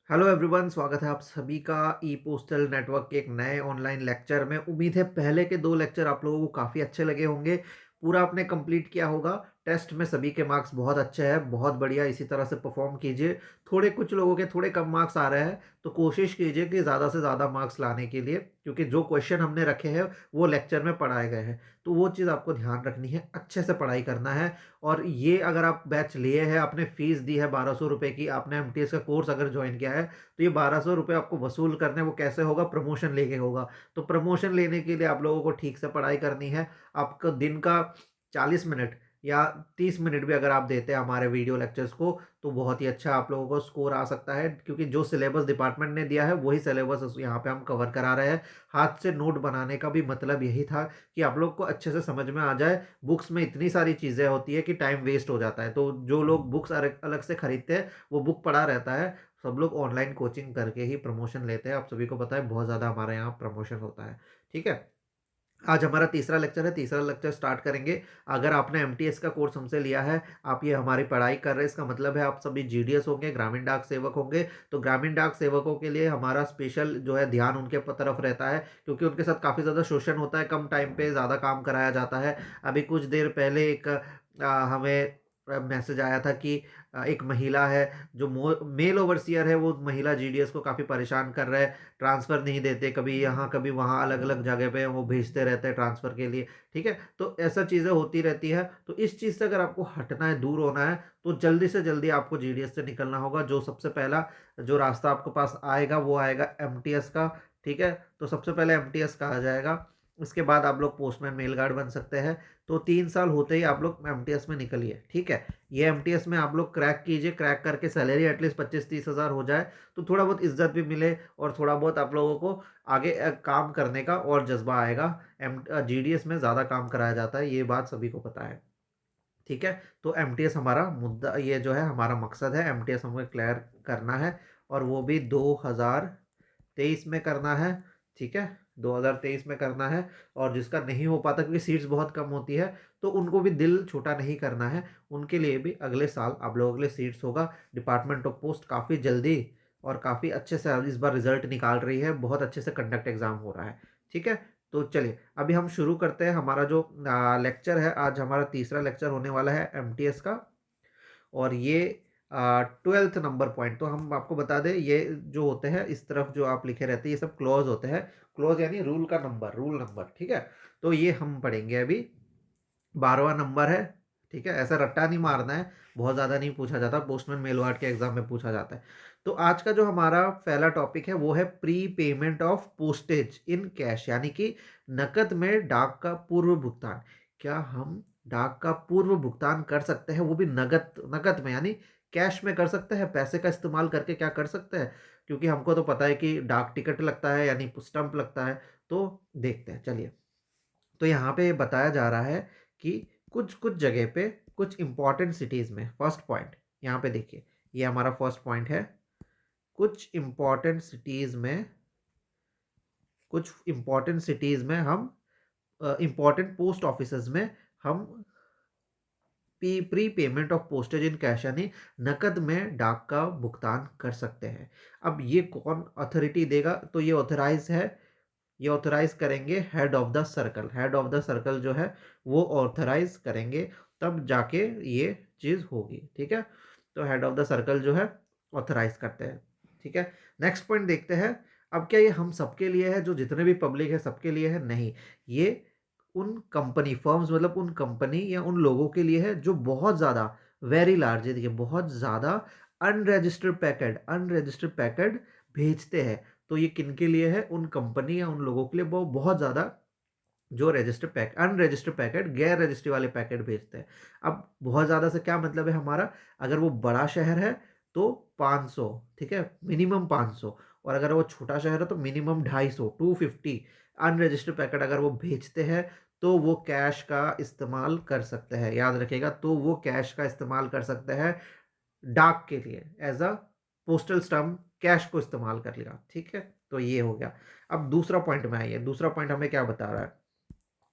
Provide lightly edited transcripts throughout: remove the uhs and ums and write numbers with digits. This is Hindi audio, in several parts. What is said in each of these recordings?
हेलो एवरीवन, स्वागत है आप सभी का ई पोस्टल नेटवर्क के एक नए ऑनलाइन लेक्चर में। उम्मीद है पहले के 2 लेक्चर आप लोगों को काफ़ी अच्छे लगे होंगे। पूरा आपने कंप्लीट किया होगा। टेस्ट में सभी के मार्क्स बहुत अच्छे हैं, बहुत बढ़िया। इसी तरह से परफॉर्म कीजिए। थोड़े कुछ लोगों के थोड़े कम मार्क्स आ रहे हैं, तो कोशिश कीजिए कि ज़्यादा से ज़्यादा मार्क्स लाने के लिए, क्योंकि जो क्वेश्चन हमने रखे हैं वो लेक्चर में पढ़ाए गए हैं। तो वो चीज़ आपको ध्यान रखनी है, अच्छे से पढ़ाई करना है। और ये अगर आप बैच लिए हैं, आपने फीस दी है 1200 रुपये की, आपने एमटीएस का कोर्स अगर ज्वाइन किया है, तो ये 1200 रुपये आपको वसूल करने, वो कैसे होगा? प्रमोशन लेके होगा। तो प्रमोशन लेने के लिए आप लोगों को ठीक से पढ़ाई करनी है। आपका दिन का 40 मिनट या 30 मिनट भी अगर आप देते हैं हमारे वीडियो लेक्चर्स को, तो बहुत ही अच्छा आप लोगों को स्कोर आ सकता है, क्योंकि जो सिलेबस डिपार्टमेंट ने दिया है वही सिलेबस यहाँ पे हम कवर करा रहे हैं। हाथ से नोट बनाने का भी मतलब यही था कि आप लोग को अच्छे से समझ में आ जाए। बुक्स में इतनी सारी चीज़ें होती है कि टाइम वेस्ट हो जाता है, तो जो लोग बुक्स अलग से खरीदते हैं वो बुक पढ़ा रहता है। सब लोग ऑनलाइन कोचिंग करके ही प्रमोशन लेते हैं। आप सभी को पता है बहुत ज़्यादा हमारे यहाँ प्रमोशन होता है। ठीक है, आज हमारा तीसरा लेक्चर है। तीसरा लेक्चर स्टार्ट करेंगे। अगर आपने एमटीएस का कोर्स हमसे लिया है, आप ये हमारी पढ़ाई कर रहे हैं, इसका मतलब है आप सभी जीडीएस होंगे, ग्रामीण डाक सेवक होंगे। तो ग्रामीण डाक सेवकों के लिए हमारा स्पेशल जो है ध्यान उनके तरफ रहता है, क्योंकि उनके साथ काफ़ी ज़्यादा शोषण होता है, कम टाइम पे ज़्यादा काम कराया जाता है। अभी कुछ देर पहले एक हमें मैसेज आया था कि एक महिला है जो मेल ओवरसियर है, वो महिला जीडीएस को काफ़ी परेशान कर रहा है। ट्रांसफ़र नहीं देते, कभी यहाँ कभी वहाँ, अलग अलग जगह पे वो भेजते रहते हैं ट्रांसफ़र के लिए। ठीक है, तो ऐसा चीज़ें होती रहती है। तो इस चीज़ से अगर आपको हटना है, दूर होना है, तो जल्दी से जल्दी आपको जीडीएस से निकलना होगा। जो सबसे पहला जो रास्ता आपके पास आएगा वो आएगा एमटीएस का। ठीक है, तो सबसे पहले एमटीएस का आ जाएगा। इसके बाद आप लोग पोस्टमैन मेल गार्ड बन सकते हैं। तो 3 साल होते ही आप लोग एमटीएस में निकलिए। ठीक है, ये एमटीएस में आप लोग क्रैक कीजिए। क्रैक करके सैलरी एटलीस्ट 25-30 हज़ार हो जाए, तो थोड़ा बहुत इज्जत भी मिले और थोड़ा बहुत आप लोगों को आगे काम करने का और जज्बा आएगा। एम जीडीएस में ज़्यादा काम कराया जाता है, ये बात सभी को पता है। ठीक है, तो एमटीएस हमारा मुद्दा, ये जो है हमारा मकसद है, एमटीएस हमें क्लियर करना है। और वो भी 2023 में करना है। ठीक है, 2023 में करना है। और जिसका नहीं हो पाता, क्योंकि सीट्स बहुत कम होती है, तो उनको भी दिल छोटा नहीं करना है। उनके लिए भी अगले साल आप लोगों के लिए सीट्स होगा। डिपार्टमेंट ऑफ पोस्ट काफ़ी जल्दी और काफ़ी अच्छे से इस बार रिजल्ट निकाल रही है, बहुत अच्छे से कंडक्ट एग्जाम हो रहा है। ठीक है, तो चलिए अभी हम शुरू करते हैं। हमारा जो लेक्चर है, आज हमारा तीसरा लेक्चर होने वाला है एमटीएस का। और ये 12th नंबर पॉइंट, तो हम आपको बता दें, ये जो होते हैं इस तरफ जो आप लिखे रहते हैं, ये सब क्लॉज होते हैं। क्लॉज यानी रूल का नंबर, रूल नंबर। ठीक है, तो ये हम पढ़ेंगे अभी। 12वां नंबर है। ठीक है, ऐसा रट्टा नहीं मारना है, बहुत ज़्यादा नहीं पूछा जाता, पोस्टमैन मेल वार्ड के एग्जाम में पूछा जाता है। तो आज का जो हमारा पहला टॉपिक है वो है pre payment of postage in cash, यानी कि नकद में डाक का पूर्व भुगतान। क्या हम डाक का पूर्व भुगतान कर सकते हैं, वो भी नगद नकद में, यानी कैश में कर सकते हैं? पैसे का इस्तेमाल करके क्या कर सकते हैं? क्योंकि हमको तो पता है कि डाक टिकट लगता है, यानी स्टंप लगता है। तो देखते हैं, चलिए। तो यहाँ पे बताया जा रहा है कि कुछ कुछ जगह पे, कुछ इंपॉर्टेंट सिटीज़ में, फर्स्ट पॉइंट यहाँ पे देखिए, ये हमारा फर्स्ट पॉइंट है। कुछ इंपॉर्टेंट सिटीज़ में, कुछ इंपॉर्टेंट सिटीज़ में हम, इंपॉर्टेंट पोस्ट ऑफिसेज में हम pre payment of postage in cash, यानी नकद में डाक का भुगतान कर सकते हैं। अब ये कौन अथॉरिटी देगा? तो ये ऑथराइज है, ये ऑथराइज करेंगे head of the circle. Head of the circle जो है वो ऑथराइज करेंगे, तब जाके ये चीज़ होगी। ठीक है, तो हेड ऑफ द सर्कल जो है ऑथराइज करते हैं। ठीक है, नेक्स्ट पॉइंट देखते हैं। अब क्या ये हम सबके लिए है, जो जितने भी पब्लिक है सबके लिए है? नहीं, ये उन कंपनी फर्म्स, मतलब उन कंपनी या उन लोगों के लिए है जो बहुत ज़्यादा, वेरी लार्ज है, देखिए बहुत ज़्यादा अनरजिस्टर्ड पैकेट भेजते हैं। तो ये किन के लिए है? उन कंपनी या उन लोगों के लिए वो बहुत ज़्यादा, जो अनरजिस्टर्ड पैकेट, गैर रजिस्ट्री वाले पैकेट भेजते हैं। अब बहुत ज़्यादा से क्या मतलब है हमारा? अगर वो बड़ा शहर है तो 500, ठीक है, मिनिमम 500। और अगर वो छोटा शहर है तो मिनिमम 250, 250 अनरजिस्टर्ड पैकेट अगर वो भेजते हैं, तो वो कैश का इस्तेमाल कर सकते हैं। याद रखिएगा, तो वो कैश का इस्तेमाल कर सकते हैं डाक के लिए, as a postal stamp cash को इस्तेमाल कर लिया। ठीक है, तो ये हो गया। अब दूसरा पॉइंट में आइए। दूसरा पॉइंट हमें क्या बता रहा है?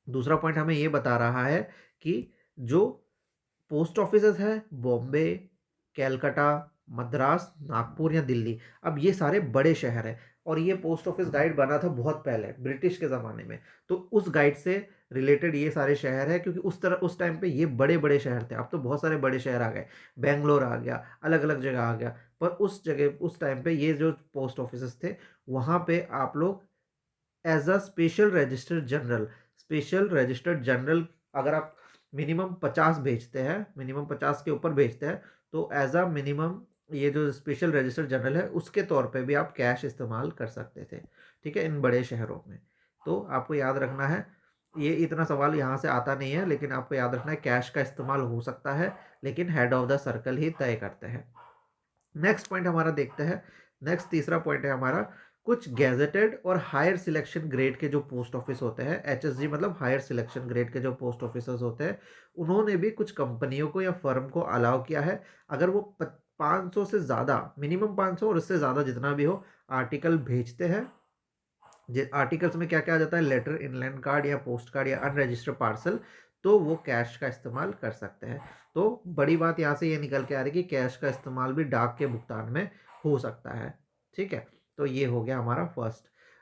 दूसरा पॉइंट हमें ये बता रहा है कि जो पोस्ट ऑफिसेज है, बॉम्बे, कैलकाटा, मद्रास, नागपुर या दिल्ली। अब ये सारे बड़े शहर हैं और ये पोस्ट ऑफिस गाइड बना था बहुत पहले ब्रिटिश के ज़माने में। तो उस गाइड से रिलेटेड ये सारे शहर हैं, क्योंकि उस टाइम पे ये बड़े बड़े शहर थे। अब तो बहुत सारे बड़े शहर आ गए, बेंगलोर आ गया, अलग अलग जगह आ गया। पर उस जगह उस टाइम पे ये जो पोस्ट ऑफिस थे, वहाँ पे आप लोग as a special registered general, अगर आप मिनिमम 50 भेजते हैं, मिनिमम 50 के ऊपर भेजते हैं, तो एज अ मिनिमम ये जो स्पेशल रजिस्टर्ड जनरल है उसके तौर पे भी आप कैश इस्तेमाल कर सकते थे। ठीक है, इन बड़े शहरों में। तो आपको याद रखना है, ये इतना सवाल यहाँ से आता नहीं है, लेकिन आपको याद रखना है कैश का इस्तेमाल हो सकता है, लेकिन हेड ऑफ द सर्कल ही तय करते हैं। नेक्स्ट पॉइंट हमारा देखते हैं। नेक्स्ट तीसरा पॉइंट है हमारा, कुछ गैजेटेड और हायर सिलेक्शन ग्रेड के जो पोस्ट ऑफिस होते हैं, एचएसजी मतलब हायर सिलेक्शन ग्रेड के जो पोस्ट ऑफिसर्स होते हैं, उन्होंने भी कुछ कंपनियों को या फर्म को अलाउ किया है, अगर वो 500 से ज़्यादा, मिनिमम 500 और इससे ज़्यादा जितना भी हो, आर्टिकल भेजते हैं। आर्टिकल्स में क्या क्या आ जाता है, लेटर, इनलैंड कार्ड या पोस्ट कार्ड या अनरजिस्टर्ड पार्सल, तो वो कैश का इस्तेमाल कर सकते हैं। तो बड़ी बात यहाँ से ये निकल के आ रही है कि कैश का इस्तेमाल भी डाक के भुगतान में हो सकता है। ठीक है, तो ये हो गया हमारा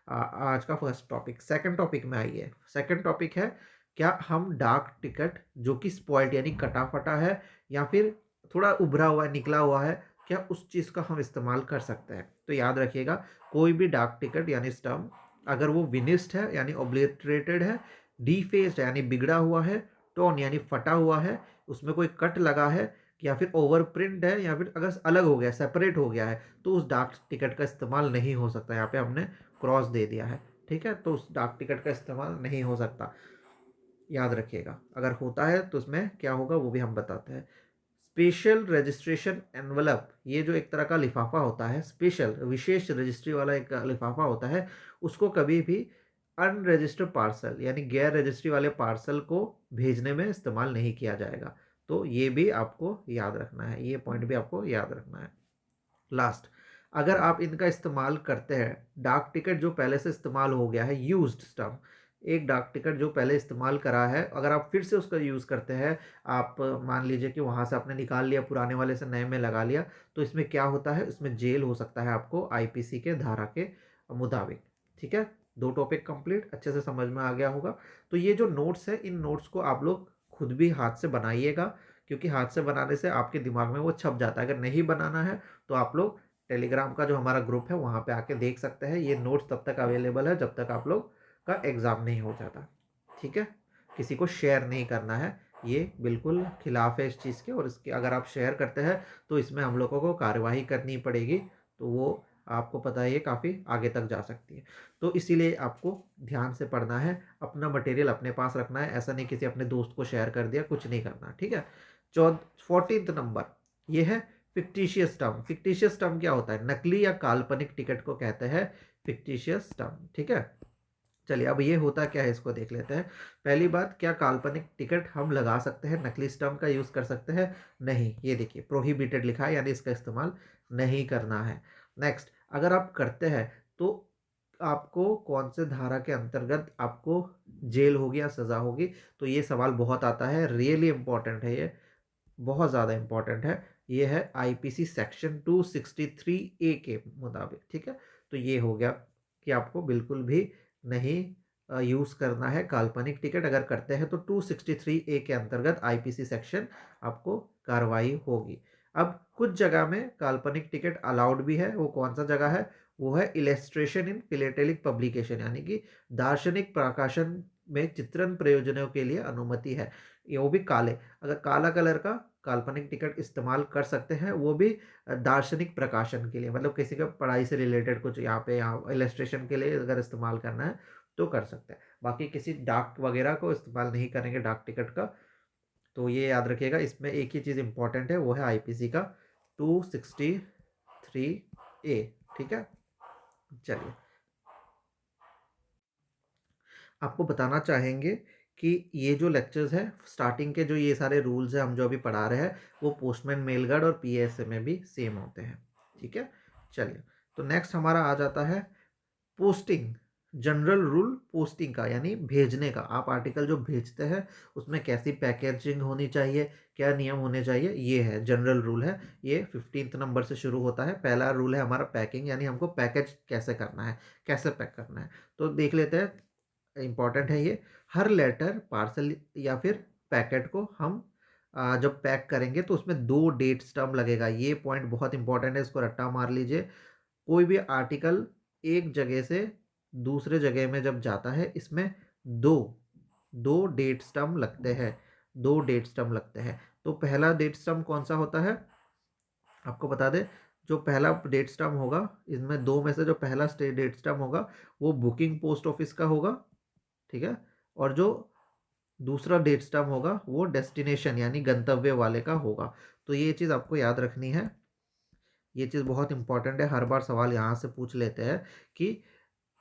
आज का फर्स्ट टॉपिक। सेकंड टॉपिक में आइए। सेकंड टॉपिक है, क्या हम डाक टिकट जो कि स्पॉइल्ड यानी कटा फटा है या फिर थोड़ा उभरा हुआ निकला हुआ है, क्या उस चीज़ का हम इस्तेमाल कर सकते हैं। तो याद रखिएगा, कोई भी डाक टिकट यानी स्टम्प अगर वो विनिस्ट है यानी ओब्लिटरेटेड है, डीफेस्ड यानी बिगड़ा हुआ है, टोन यानी फटा हुआ है, उसमें कोई कट लगा है, या फिर ओवर प्रिंट है, या फिर अगर अलग हो गया, सेपरेट हो गया है, तो उस डाक टिकट का इस्तेमाल नहीं हो सकता। यहाँ पे हमने क्रॉस दे दिया है। ठीक है, तो उस डाक टिकट का इस्तेमाल नहीं हो सकता, याद रखिएगा। अगर होता है तो उसमें क्या होगा वो भी हम बताते हैं। स्पेशल रजिस्ट्रेशन एनवलप, ये जो एक तरह का लिफाफा होता है, स्पेशल विशेष रजिस्ट्री वाला एक लिफाफा होता है, उसको कभी भी अनरजिस्टर्ड पार्सल यानी गैर रजिस्ट्री वाले पार्सल को भेजने में इस्तेमाल नहीं किया जाएगा। तो ये भी आपको याद रखना है, ये पॉइंट भी आपको याद रखना है। लास्ट, अगर आप इनका इस्तेमाल करते हैं, डाक टिकट जो पहले से इस्तेमाल हो गया है, यूज्ड स्टम्प, एक डाक टिकट जो पहले इस्तेमाल करा है, अगर आप फिर से उसका यूज़ करते हैं, आप मान लीजिए कि वहाँ से आपने निकाल लिया, पुराने वाले से नए में लगा लिया, तो इसमें क्या होता है, इसमें जेल हो सकता है आपको आईपीसी के धारा के मुताबिक। ठीक है, दो टॉपिक कंप्लीट, अच्छे से समझ में आ गया होगा। तो ये जो नोट्स है, इन नोट्स को आप लोग खुद भी हाथ से बनाइएगा, क्योंकि हाथ से बनाने से आपके दिमाग में वो छप जाता है। अगर नहीं बनाना है तो आप लोग टेलीग्राम का जो हमारा ग्रुप है वहाँ पे आके देख सकते हैं। ये नोट्स तब तक अवेलेबल है जब तक आप लोग का एग्ज़ाम नहीं हो जाता। ठीक है, किसी को शेयर नहीं करना है, ये बिल्कुल खिलाफ है इस चीज़ के, और इसके अगर आप शेयर करते हैं तो इसमें हम लोगों को कार्यवाही करनी पड़ेगी, तो वो आपको पता है ये काफ़ी आगे तक जा सकती है। तो इसीलिए आपको ध्यान से पढ़ना है, अपना मटेरियल अपने पास रखना है, ऐसा नहीं किसी अपने दोस्त को शेयर कर दिया, कुछ नहीं करना। ठीक है, 14 नंबर ये है फिक्टिशियस टर्म। फिक्टिशियस टर्म क्या होता है, नकली या काल्पनिक टिकट को कहते हैं फिक्टिशियस टर्म। ठीक है, चलिए अब ये होता क्या है इसको देख लेते हैं। पहली बात, क्या काल्पनिक टिकट हम लगा सकते हैं, नकली स्टम्प का यूज़ कर सकते हैं? नहीं, ये देखिए प्रोहिबिटेड लिखा है, यानी इसका इस्तेमाल नहीं करना है। नेक्स्ट, अगर आप करते हैं तो आपको कौन से धारा के अंतर्गत आपको जेल होगी या सज़ा होगी? तो ये सवाल बहुत आता है, रियली इंपॉर्टेंट है ये, बहुत ज़्यादा इंपॉर्टेंट है। ये है आईपीसी सेक्शन 263 ए के मुताबिक। ठीक है, तो ये हो गया कि आपको बिल्कुल भी नहीं यूज़ करना है काल्पनिक टिकट। अगर करते हैं तो 263 ए के अंतर्गत आईपीसी सेक्शन आपको कार्रवाई होगी। अब कुछ जगह में काल्पनिक टिकट अलाउड भी है, वो कौन सा जगह है? वो है इलेस्ट्रेशन इन फिलेटेलिक पब्लिकेशन, यानी कि दार्शनिक प्रकाशन में चित्रण प्रयोजनों के लिए अनुमति है। ये वो भी काले, अगर काला कलर का काल्पनिक टिकट इस्तेमाल कर सकते हैं, वो भी दार्शनिक प्रकाशन के लिए, मतलब किसी का पढ़ाई से रिलेटेड कुछ यहाँ इलस्ट्रेशन के लिए अगर इस्तेमाल करना है तो कर सकते हैं। बाकी किसी डाक वगैरह को इस्तेमाल नहीं करेंगे डाक टिकट का। तो ये याद रखिएगा, इसमें एक ही चीज़ इंपॉर्टेंट है, वो है आईपीसी का 263 ए। ठीक है, चलिए आपको बताना चाहेंगे कि ये जो लेक्चर्स हैं, स्टार्टिंग के जो ये सारे रूल्स हैं हम जो अभी पढ़ा रहे हैं, वो पोस्टमैन मेल गार्ड और पीएसए में भी सेम होते हैं। ठीक है, चलिए तो नेक्स्ट हमारा आ जाता है पोस्टिंग। जनरल रूल पोस्टिंग का यानी भेजने का, आप आर्टिकल जो भेजते हैं उसमें कैसी पैकेजिंग होनी चाहिए, क्या नियम होने चाहिए, ये है जनरल रूल है। ये 15th नंबर से शुरू होता है। पहला रूल है हमारा पैकिंग, यानी हमको पैकेज कैसे करना है, कैसे पैक करना है। तो देख लेते हैं, इंपॉर्टेंट है ये। हर लेटर, पार्सल या फिर पैकेट को हम जब पैक करेंगे तो उसमें 2 डेट स्टम्प लगेगा। ये पॉइंट बहुत इंपॉर्टेंट है, इसको रट्टा मार लीजिए। कोई भी आर्टिकल एक जगह से दूसरे जगह में जब जाता है, इसमें दो दो डेट स्टम्प लगते हैं, 2 डेट स्टम्प लगते हैं। तो पहला डेट स्टम्प कौन सा होता है, आपको बता दें। जो पहला डेट स्टम्प होगा, इसमें 2 में से जो पहला डेट स्टम्प होगा वो बुकिंग पोस्ट ऑफिस का होगा, ठीक है। और जो दूसरा डेट स्टम्प होगा वो डेस्टिनेशन यानी गंतव्य वाले का होगा। तो ये चीज़ आपको याद रखनी है। ये चीज़ बहुत इंपॉर्टेंट है, हर बार सवाल यहाँ से पूछ लेते हैं कि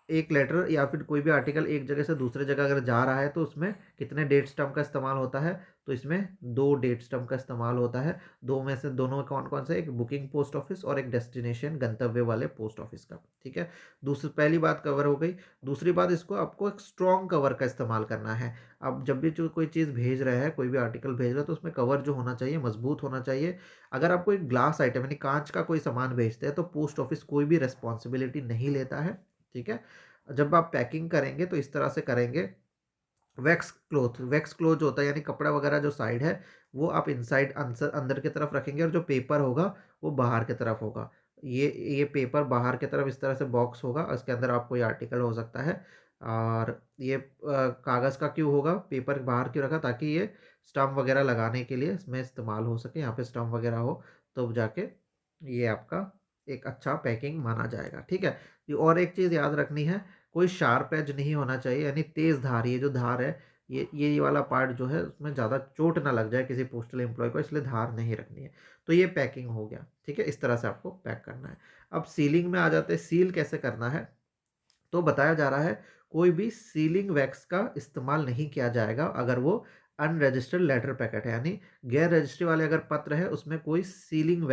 एक लेटर या फिर कोई भी आर्टिकल एक जगह से दूसरे जगह अगर जा रहा है तो उसमें कितने डेट स्टम्प का इस्तेमाल होता है। तो इसमें 2 डेट स्टम्प का इस्तेमाल होता है। 2 में से दोनों कौन कौन से, एक बुकिंग पोस्ट ऑफिस और एक डेस्टिनेशन गंतव्य वाले पोस्ट ऑफिस का, ठीक है। दूसरी पहली बात कवर हो गई। दूसरी बात, इसको आपको एक स्ट्रॉन्ग कवर का इस्तेमाल करना है। आप जब भी जो कोई चीज़ भेज रहे हैं, कोई भी आर्टिकल भेज रहे हैं, तो उसमें कवर जो होना चाहिए मजबूत होना चाहिए। अगर आप कोई ग्लास आइटम यानी कांच का कोई सामान भेजते हैं तो पोस्ट ऑफिस कोई भी रिस्पॉन्सिबिलिटी नहीं लेता है, ठीक है। जब आप पैकिंग करेंगे तो इस तरह से करेंगे। वैक्स क्लोथ जो होता है यानी कपड़ा वगैरह जो साइड है वो आप इनसाइड अंदर अंदर की तरफ रखेंगे, और जो पेपर होगा वो बाहर की तरफ होगा। ये पेपर बाहर की तरफ इस तरह से बॉक्स होगा, उसके अंदर आप कोई आर्टिकल हो सकता है। और ये कागज़ का क्यों होगा, पेपर बाहर क्यों रखा, ताकि ये स्टम्प वगैरह लगाने के लिए इसमें इस्तेमाल हो सके। यहाँ पे स्टम्प वगैरह हो तो जाके ये आपका एक अच्छा पैकिंग माना जाएगा, ठीक है। और एक चीज़ याद रखनी है, कोई शार्प एज नहीं होना चाहिए, यानी तेज़ धार, ये जो धार है, ये वाला पार्ट जो है उसमें ज़्यादा चोट ना लग जाए किसी पोस्टल एम्प्लॉय को, इसलिए धार नहीं रखनी है। तो ये पैकिंग हो गया, ठीक है। इस तरह से आपको पैक करना है। अब सीलिंग में आ जाते हैं, सील कैसे करना है। तो बताया जा रहा है कोई भी सीलिंग वैक्स का इस्तेमाल नहीं किया जाएगा अगर वो अनरजिस्टर्ड लेटर पैकेट है, यानी गैर रजिस्ट्री वाले अगर पत्र है उसमें कोई सीलिंग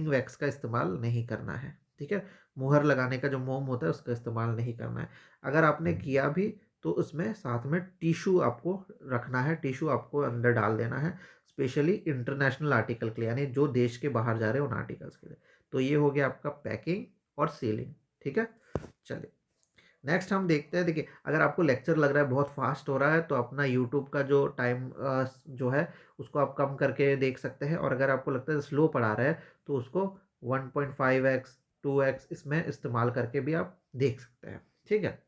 वैक्स का इस्तेमाल नहीं करना है, ठीक है। मुहर लगाने का जो मोम होता है उसका इस्तेमाल नहीं करना है। अगर आपने किया भी तो उसमें साथ में टिशू आपको रखना है, टिशू आपको अंदर डाल देना है, स्पेशली इंटरनेशनल आर्टिकल के लिए, यानी जो देश के बाहर जा रहे हैं उन आर्टिकल्स के लिए। तो ये हो गया आपका पैकिंग और सीलिंग, ठीक है। चलिए नेक्स्ट हम देखते हैं। देखिए, अगर आपको लेक्चर लग रहा है बहुत फास्ट हो रहा है तो अपना यूट्यूब का जो टाइम जो है उसको आप कम करके देख सकते हैं, और अगर आपको लगता है स्लो पढ़ा रहा है तो उसको 1.5x 2x इसमें इस्तेमाल करके भी आप देख सकते हैं, ठीक है।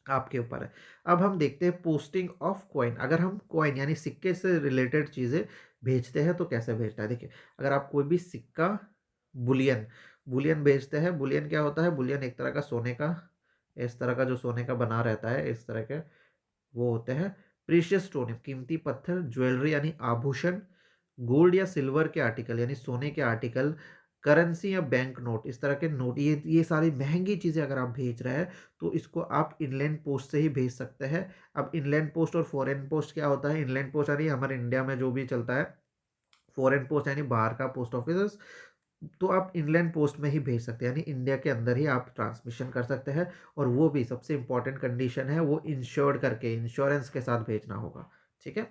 आपके ऊपर है। अब हम देखते हैं पोस्टिंग ऑफ कॉइन। अगर हम कॉइन यानी सिक्के से रिलेटेड चीज़ें भेजते हैं तो कैसे भेजना है। देखिए, अगर आप कोई भी सिक्का, बुलियन बुलियन भेजते हैं। बुलियन क्या होता है, बुलियन एक तरह का सोने का, इस तरह का जो सोने का बना रहता है, इस तरह के वो होते हैं। प्रीशियस स्टोन कीमती पत्थर, ज्वेलरी यानी आभूषण, गोल्ड या सिल्वर के आर्टिकल यानी सोने के आर्टिकल, करेंसी या बैंक नोट, इस तरह के नोट, ये सारी महंगी चीज़ें अगर आप भेज रहे हैं तो इसको आप इनलैंड पोस्ट से ही भेज सकते हैं। अब इनलैंड पोस्ट और फॉरेन पोस्ट क्या होता है। इनलैंड पोस्ट यानी हमारे इंडिया में जो भी चलता है, फॉरेन पोस्ट यानी बाहर का पोस्ट ऑफिस। तो आप इनलैंड पोस्ट में ही भेज सकते हैं, यानी इंडिया के अंदर ही आप ट्रांसमिशन कर सकते हैं। और वो भी सबसे इंपॉर्टेंट कंडीशन है, वो इंश्योर्ड करके, इंश्योरेंस के साथ भेजना होगा, ठीक है।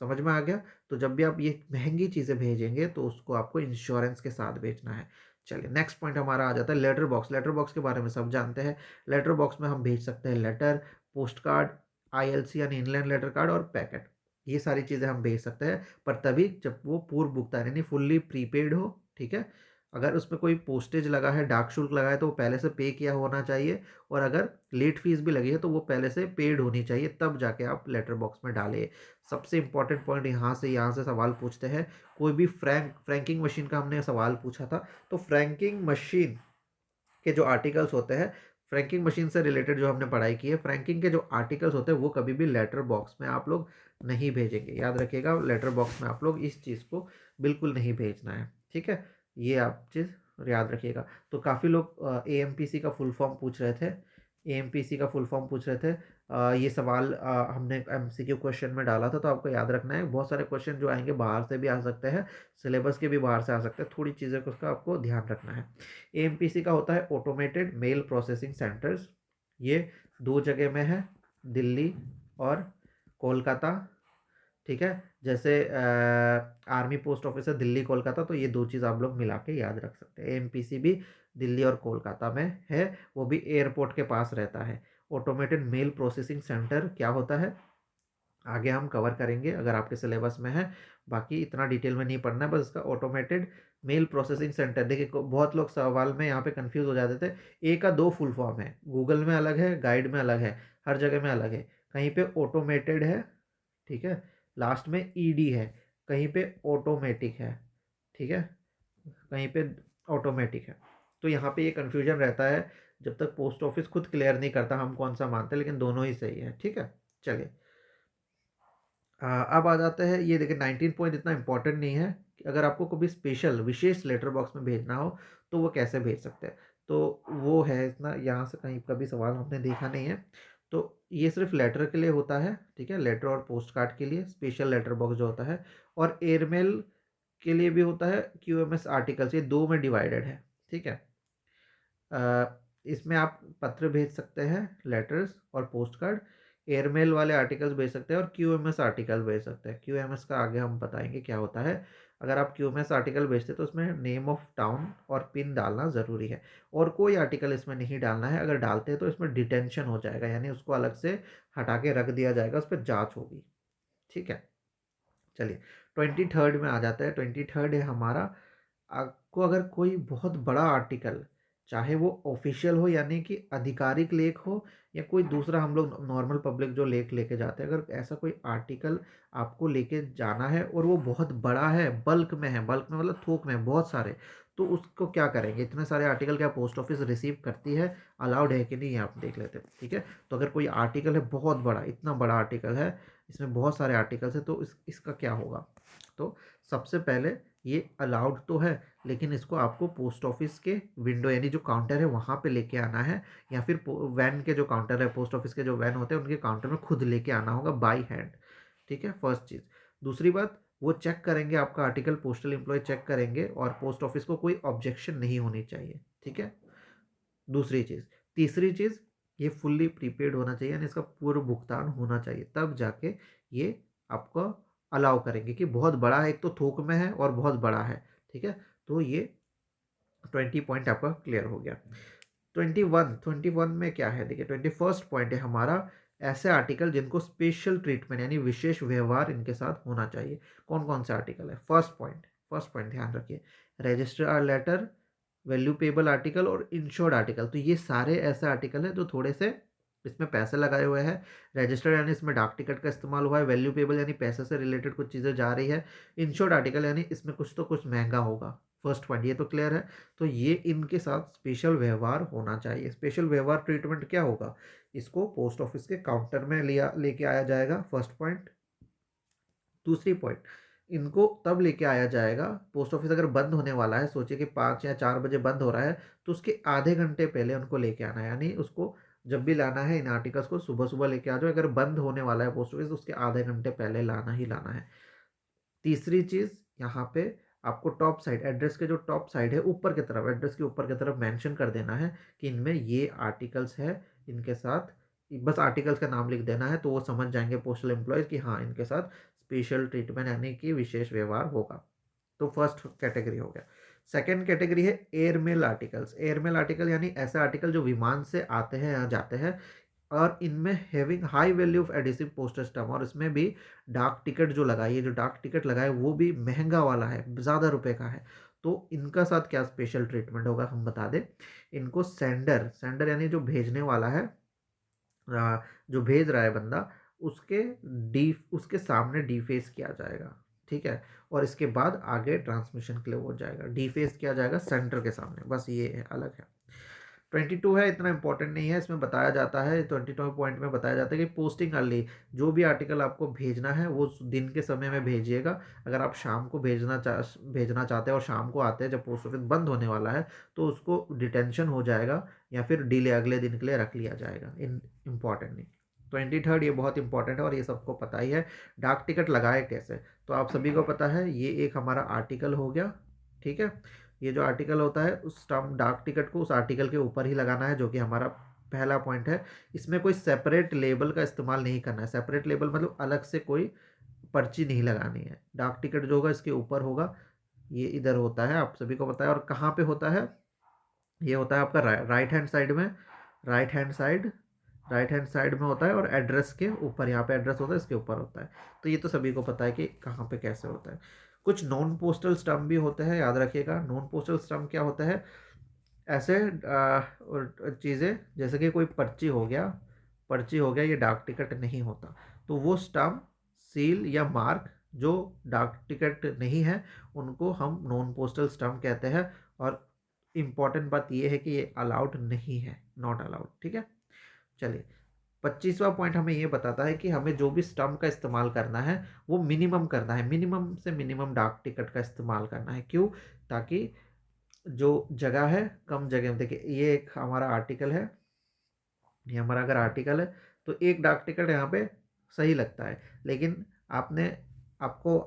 समझ में आ गया। तो जब भी आप ये महंगी चीज़ें भेजेंगे तो उसको आपको इंश्योरेंस के साथ भेजना है। चलिए नेक्स्ट पॉइंट हमारा आ जाता है लेटर बॉक्स। लेटर बॉक्स के बारे में सब जानते हैं। लेटर बॉक्स में हम भेज सकते हैं लेटर, पोस्ट कार्ड, आईएलसी यानी इनलैंड लेटर कार्ड और पैकेट। ये सारी चीज़ें हम भेज सकते हैं, पर तभी जब वो पूर्व भुगतान यानी फुल्ली प्रीपेड हो, ठीक है। अगर उसमें कोई पोस्टेज लगा है, डाक शुल्क लगा है तो वो पहले से पे किया होना चाहिए, और अगर लेट फीस भी लगी है तो वो पहले से पेड होनी चाहिए, तब जाके आप लेटर बॉक्स में डालें। सबसे इंपॉर्टेंट पॉइंट यहाँ से सवाल पूछते हैं। कोई भी फ्रैंकिंग मशीन का हमने सवाल पूछा था, तो फ्रैंकिंग मशीन के जो आर्टिकल्स होते हैं, फ्रैंकिंग मशीन से रिलेटेड जो हमने पढ़ाई की है, फ्रैंकिंग के जो आर्टिकल्स होते हैं वो कभी भी लेटर बॉक्स में आप लोग नहीं भेजेंगे। याद रखिएगा, लेटर बॉक्स में आप लोग इस चीज़ को बिल्कुल नहीं भेजना है, ठीक है। ये आप चीज़ याद रखिएगा। तो काफ़ी लोग एएमपीसी का फुल फॉर्म पूछ रहे थे, एएमपीसी का फुल फॉर्म पूछ रहे थे। ये सवाल हमने एमसीक्यू क्वेश्चन में डाला था, तो आपको याद रखना है। बहुत सारे क्वेश्चन जो आएंगे बाहर से भी आ सकते हैं, सिलेबस के भी बाहर से आ सकते हैं, थोड़ी चीज़ें को उसका आपको ध्यान रखना है। एएमपीसी का होता है ऑटोमेटेड मेल प्रोसेसिंग सेंटर्स, ये 2 जगह में है, दिल्ली और कोलकाता, ठीक है? जैसे आर्मी पोस्ट ऑफिस है दिल्ली, कोलकाता, तो ये 2 चीज़ आप लोग मिला के याद रख सकते हैं। एएमपीसी दिल्ली और कोलकाता में है, वो भी एयरपोर्ट के पास रहता है। ऑटोमेटेड मेल प्रोसेसिंग सेंटर क्या होता है? आगे हम कवर करेंगे अगर आपके सिलेबस में है, बाकी इतना डिटेल में नहीं पढ़ना है, बस इसका ऑटोमेटेड मेल प्रोसेसिंग सेंटर। देखिए बहुत लोग सवाल में यहाँ पे कंफ्यूज हो जाते थे। ए का 2 फुल फॉर्म है, गूगल में अलग है, गाइड में अलग है, हर जगह में अलग है। कहीं पे ऑटोमेटेड है, ठीक है, लास्ट में ईडी है, कहीं पे ऑटोमेटिक है, ठीक है, कहीं पे ऑटोमेटिक है। तो यहाँ पे ये कन्फ्यूजन रहता है जब तक पोस्ट ऑफिस खुद क्लियर नहीं करता हम कौन सा मानते हैं, लेकिन दोनों ही सही है, ठीक है। चलिए अब आ जाते हैं, ये देखिए 19 पॉइंट इतना इंपॉर्टेंट नहीं है कि अगर आपको कभी स्पेशल विशेष लेटर बॉक्स में भेजना हो तो वो कैसे भेज सकते हैं, तो वो है इतना, यहाँ से कहीं कभी सवाल हमने देखा नहीं है। तो ये सिर्फ लेटर के लिए होता है, ठीक है, लेटर और पोस्ट कार्ड के लिए स्पेशल लेटर बॉक्स जो होता है, और एयरमेल के लिए भी होता है, क्यूएमएस आर्टिकल्स, ये 2 में डिवाइडेड है, ठीक है। इसमें आप पत्र भेज सकते हैं, लेटर्स और पोस्ट कार्ड, एयरमेल वाले आर्टिकल्स भेज सकते हैं, और क्यूएमएस आर्टिकल भेज सकते हैं। क्यूएमएस का आगे हम बताएंगे क्या होता है। अगर आप क्यूएमएस आर्टिकल भेजते हैं तो उसमें नेम ऑफ टाउन और पिन डालना ज़रूरी है, और कोई आर्टिकल इसमें नहीं डालना है। अगर डालते हैं तो इसमें डिटेंशन हो जाएगा, यानी उसको अलग से हटा के रख दिया जाएगा, उस पर जाँच होगी, ठीक है। चलिए 23rd में आ जाता है। 23rd है हमारा, आपको अगर कोई बहुत बड़ा आर्टिकल, चाहे वो ऑफिशियल हो यानी कि आधिकारिक लेख हो, या कोई दूसरा हम लोग नॉर्मल पब्लिक जो लेख लेके जाते हैं, अगर ऐसा कोई आर्टिकल आपको लेके जाना है और वो बहुत बड़ा है, बल्क में है, बल्क में मतलब थोक में बहुत सारे, तो उसको क्या करेंगे? इतने सारे आर्टिकल क्या पोस्ट ऑफिस रिसीव करती है, अलाउड है कि नहीं, आप देख लेते हैं, ठीक है। तो अगर कोई आर्टिकल है बहुत बड़ा, इतना बड़ा आर्टिकल है, इसमें बहुत सारे आर्टिकल्स हैं, तो इसका क्या होगा? तो सबसे पहले ये अलाउड तो है, लेकिन इसको आपको पोस्ट ऑफिस के विंडो यानी जो काउंटर है वहाँ पे लेके आना है, या फिर वैन के जो काउंटर है, पोस्ट ऑफिस के जो वैन होते हैं उनके काउंटर में खुद लेके आना होगा बाई हैंड, ठीक है, फर्स्ट चीज़। दूसरी बात, वो चेक करेंगे आपका आर्टिकल, पोस्टल एम्प्लॉय चेक करेंगे, और पोस्ट ऑफिस को कोई ऑब्जेक्शन नहीं होनी चाहिए, ठीक है, दूसरी चीज़। तीसरी चीज़, ये फुल्ली प्रीपेड होना चाहिए, यानी इसका पूर्व भुगतान होना चाहिए, तब जाके ये आपको अलाउ करेंगे कि बहुत बड़ा है, एक तो थोक में है और बहुत बड़ा है, ठीक है। तो ये 20 पॉइंट आपका क्लियर हो गया। 21 में क्या है, देखिए 21st पॉइंट है हमारा, ऐसे आर्टिकल जिनको स्पेशल ट्रीटमेंट यानी विशेष व्यवहार इनके साथ होना चाहिए। कौन कौन से आर्टिकल है? फर्स्ट पॉइंट ध्यान रखिए, रजिस्टर लेटर, वैल्यूपेबल आर्टिकल और इंश्योर्ड आर्टिकल। तो ये सारे ऐसे आर्टिकल हैं जो थोड़े से इसमें पैसे लगाए हुए हैं। रजिस्टर्ड यानी इसमें डाक टिकट का इस्तेमाल हुआ है, वैल्यूपेबल यानी पैसे से रिलेटेड कुछ चीज़ें जा रही है, इंश्योर्ड आर्टिकल यानी इसमें कुछ तो कुछ महंगा होगा। फर्स्ट पॉइंट ये तो क्लियर है। तो ये इनके साथ स्पेशल व्यवहार होना चाहिए। स्पेशल व्यवहार ट्रीटमेंट क्या होगा? इसको पोस्ट ऑफिस के काउंटर में लिया लेके आया जाएगा, फर्स्ट पॉइंट। दूसरी पॉइंट, इनको तब लेके आया जाएगा, पोस्ट ऑफिस अगर बंद होने वाला है, सोचिए कि 5 या 4 बजे बंद हो रहा है, तो उसके आधे घंटे पहले उनको लेके आना है, यानी उसको जब भी लाना है इन आर्टिकल्स को सुबह सुबह लेके आ जाओ। अगर बंद होने वाला है पोस्ट ऑफिस तो उसके आधे घंटे पहले लाना ही लाना है। तीसरी चीज़, यहाँ पे आपको टॉप साइड, एड्रेस के जो टॉप साइड है ऊपर की तरफ, एड्रेस के ऊपर की तरफ मेंशन कर देना है कि इनमें ये आर्टिकल्स है, इनके साथ बस आर्टिकल्स का नाम लिख देना है, तो वो समझ जाएंगे पोस्टल एम्प्लॉयज़ कि हाँ इनके साथ स्पेशल ट्रीटमेंट यानी कि विशेष व्यवहार होगा। तो फर्स्ट कैटेगरी हो गया। सेकेंड कैटेगरी है एयरमेल आर्टिकल्स। एयरमेल आर्टिकल यानी ऐसे आर्टिकल जो विमान से आते हैं या जाते हैं, और इनमें having high value of adhesive postal stamp, और इसमें भी डाक टिकट जो लगाई है, जो डाक टिकट लगाए वो भी महंगा वाला है, ज़्यादा रुपए का है। तो इनका साथ क्या स्पेशल ट्रीटमेंट होगा हम बता दें। इनको सेंडर, सेंडर यानी जो भेजने वाला है, जो भेज रहा है बंदा, उसके उसके सामने डीफेस किया जाएगा, ठीक है, और इसके बाद आगे ट्रांसमिशन के लिए हो जाएगा। डीफेस किया जाएगा सेंटर के सामने, बस ये है, अलग है। 22 है, इतना इंपॉर्टेंट नहीं है। इसमें बताया जाता है 22 पॉइंट में बताया जाता है कि पोस्टिंग अर्ली, जो भी आर्टिकल आपको भेजना है वो दिन के समय में भेजिएगा। अगर आप शाम को भेजना चाहते हैं और शाम को आते हैं जब पोस्ट ऑफिस बंद होने वाला है, तो उसको डिटेंशन हो जाएगा या फिर डिले अगले दिन के लिए रख लिया जाएगा। इम्पॉर्टेंट नहीं। 23rd ये बहुत इंपॉर्टेंट है और ये सबको पता ही है। डाक टिकट लगाए कैसे, तो आप सभी को पता है, ये एक हमारा आर्टिकल हो गया, ठीक है। ये जो आर्टिकल होता है, उस स्टम्प डाक टिकट को उस आर्टिकल के ऊपर ही लगाना है, जो कि हमारा पहला पॉइंट है, इसमें कोई सेपरेट लेबल का इस्तेमाल नहीं करना है। सेपरेट लेबल मतलब अलग से कोई पर्ची नहीं लगानी है। डाक टिकट जो होगा इसके ऊपर होगा, ये इधर होता है, आप सभी को पता है। और कहाँ पे होता है, ये होता है आपका राइट हैंड साइड में, राइट हैंड साइड में होता है, और एड्रेस के ऊपर, यहाँ पे एड्रेस होता है, इसके ऊपर होता है। तो ये तो सभी को पता है कि कहाँ पे कैसे होता है। कुछ नॉन पोस्टल स्टम्प भी होते हैं, याद रखिएगा। नॉन पोस्टल स्टम्प क्या होता है, ऐसे चीज़ें जैसे कि कोई पर्ची हो गया, ये डाक टिकट नहीं होता। तो वो स्टम्प, सील या मार्क जो डाक टिकट नहीं है, उनको हम नॉन पोस्टल स्टम्प कहते हैं। और इम्पॉर्टेंट बात ये है कि ये अलाउड नहीं है, नॉट अलाउड, ठीक है। चलिए, 25वां पॉइंट हमें ये बताता है कि हमें जो भी स्टम्प का इस्तेमाल करना है वो मिनिमम करना है, मिनिमम से मिनिमम डाक टिकट का इस्तेमाल करना है। क्यों? ताकि जो जगह है, कम जगह में, देखिए ये एक हमारा आर्टिकल है, ये हमारा अगर आर्टिकल है तो एक डाक टिकट यहाँ पे सही लगता है। लेकिन आपको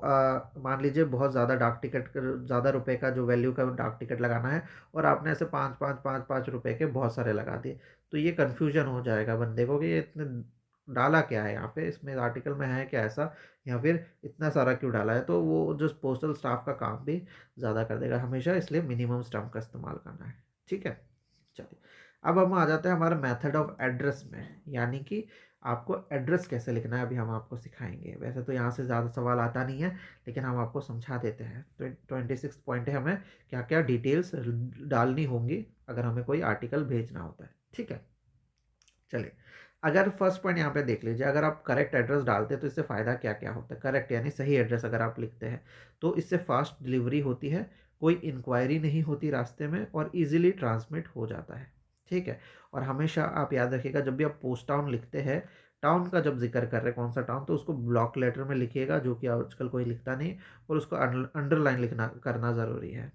मान लीजिए बहुत ज़्यादा डाक टिकट, ज़्यादा रुपए का जो वैल्यू का डाक टिकट लगाना है, और आपने ऐसे 5 5 5 5 रुपए के बहुत सारे लगा दिए, तो ये कन्फ्यूजन हो जाएगा बंदे को कि ये इतने डाला क्या है यहाँ पे, इसमें आर्टिकल में है क्या ऐसा, या फिर इतना सारा क्यों डाला है। तो वो जो पोस्टल स्टाफ का काम भी ज़्यादा कर देगा हमेशा, इसलिए मिनिमम स्टम्प का इस्तेमाल करना है, ठीक है। चलिए, अब हम आ जाते हैं हमारे मेथड ऑफ एड्रेस में, यानी कि आपको एड्रेस कैसे लिखना है, अभी हम आपको सिखाएंगे। वैसे तो यहाँ से ज़्यादा सवाल आता नहीं है, लेकिन हम आपको समझा देते हैं। तो 26 पॉइंट है, हमें क्या क्या डिटेल्स डालनी होंगी अगर हमें कोई आर्टिकल भेजना होता है, ठीक है। चलिए, अगर फर्स्ट पॉइंट यहाँ पे देख लीजिए, अगर आप करेक्ट एड्रेस डालते हैं तो इससे फ़ायदा क्या क्या होता है। करेक्ट यानी सही एड्रेस अगर आप लिखते हैं तो इससे फास्ट डिलीवरी होती है, कोई इंक्वायरी नहीं होती रास्ते में, और इजीली ट्रांसमिट हो जाता है, ठीक है। और हमेशा आप याद रखिएगा, जब भी आप पोस्ट टाउन लिखते हैं, टाउन का जब जिक्र कर रहे हैं कौन सा टाउन, तो उसको ब्लॉक लेटर में लिखिएगा, जो कि आजकल कोई लिखता नहीं, और उसको अंडरलाइन लिखना करना ज़रूरी है,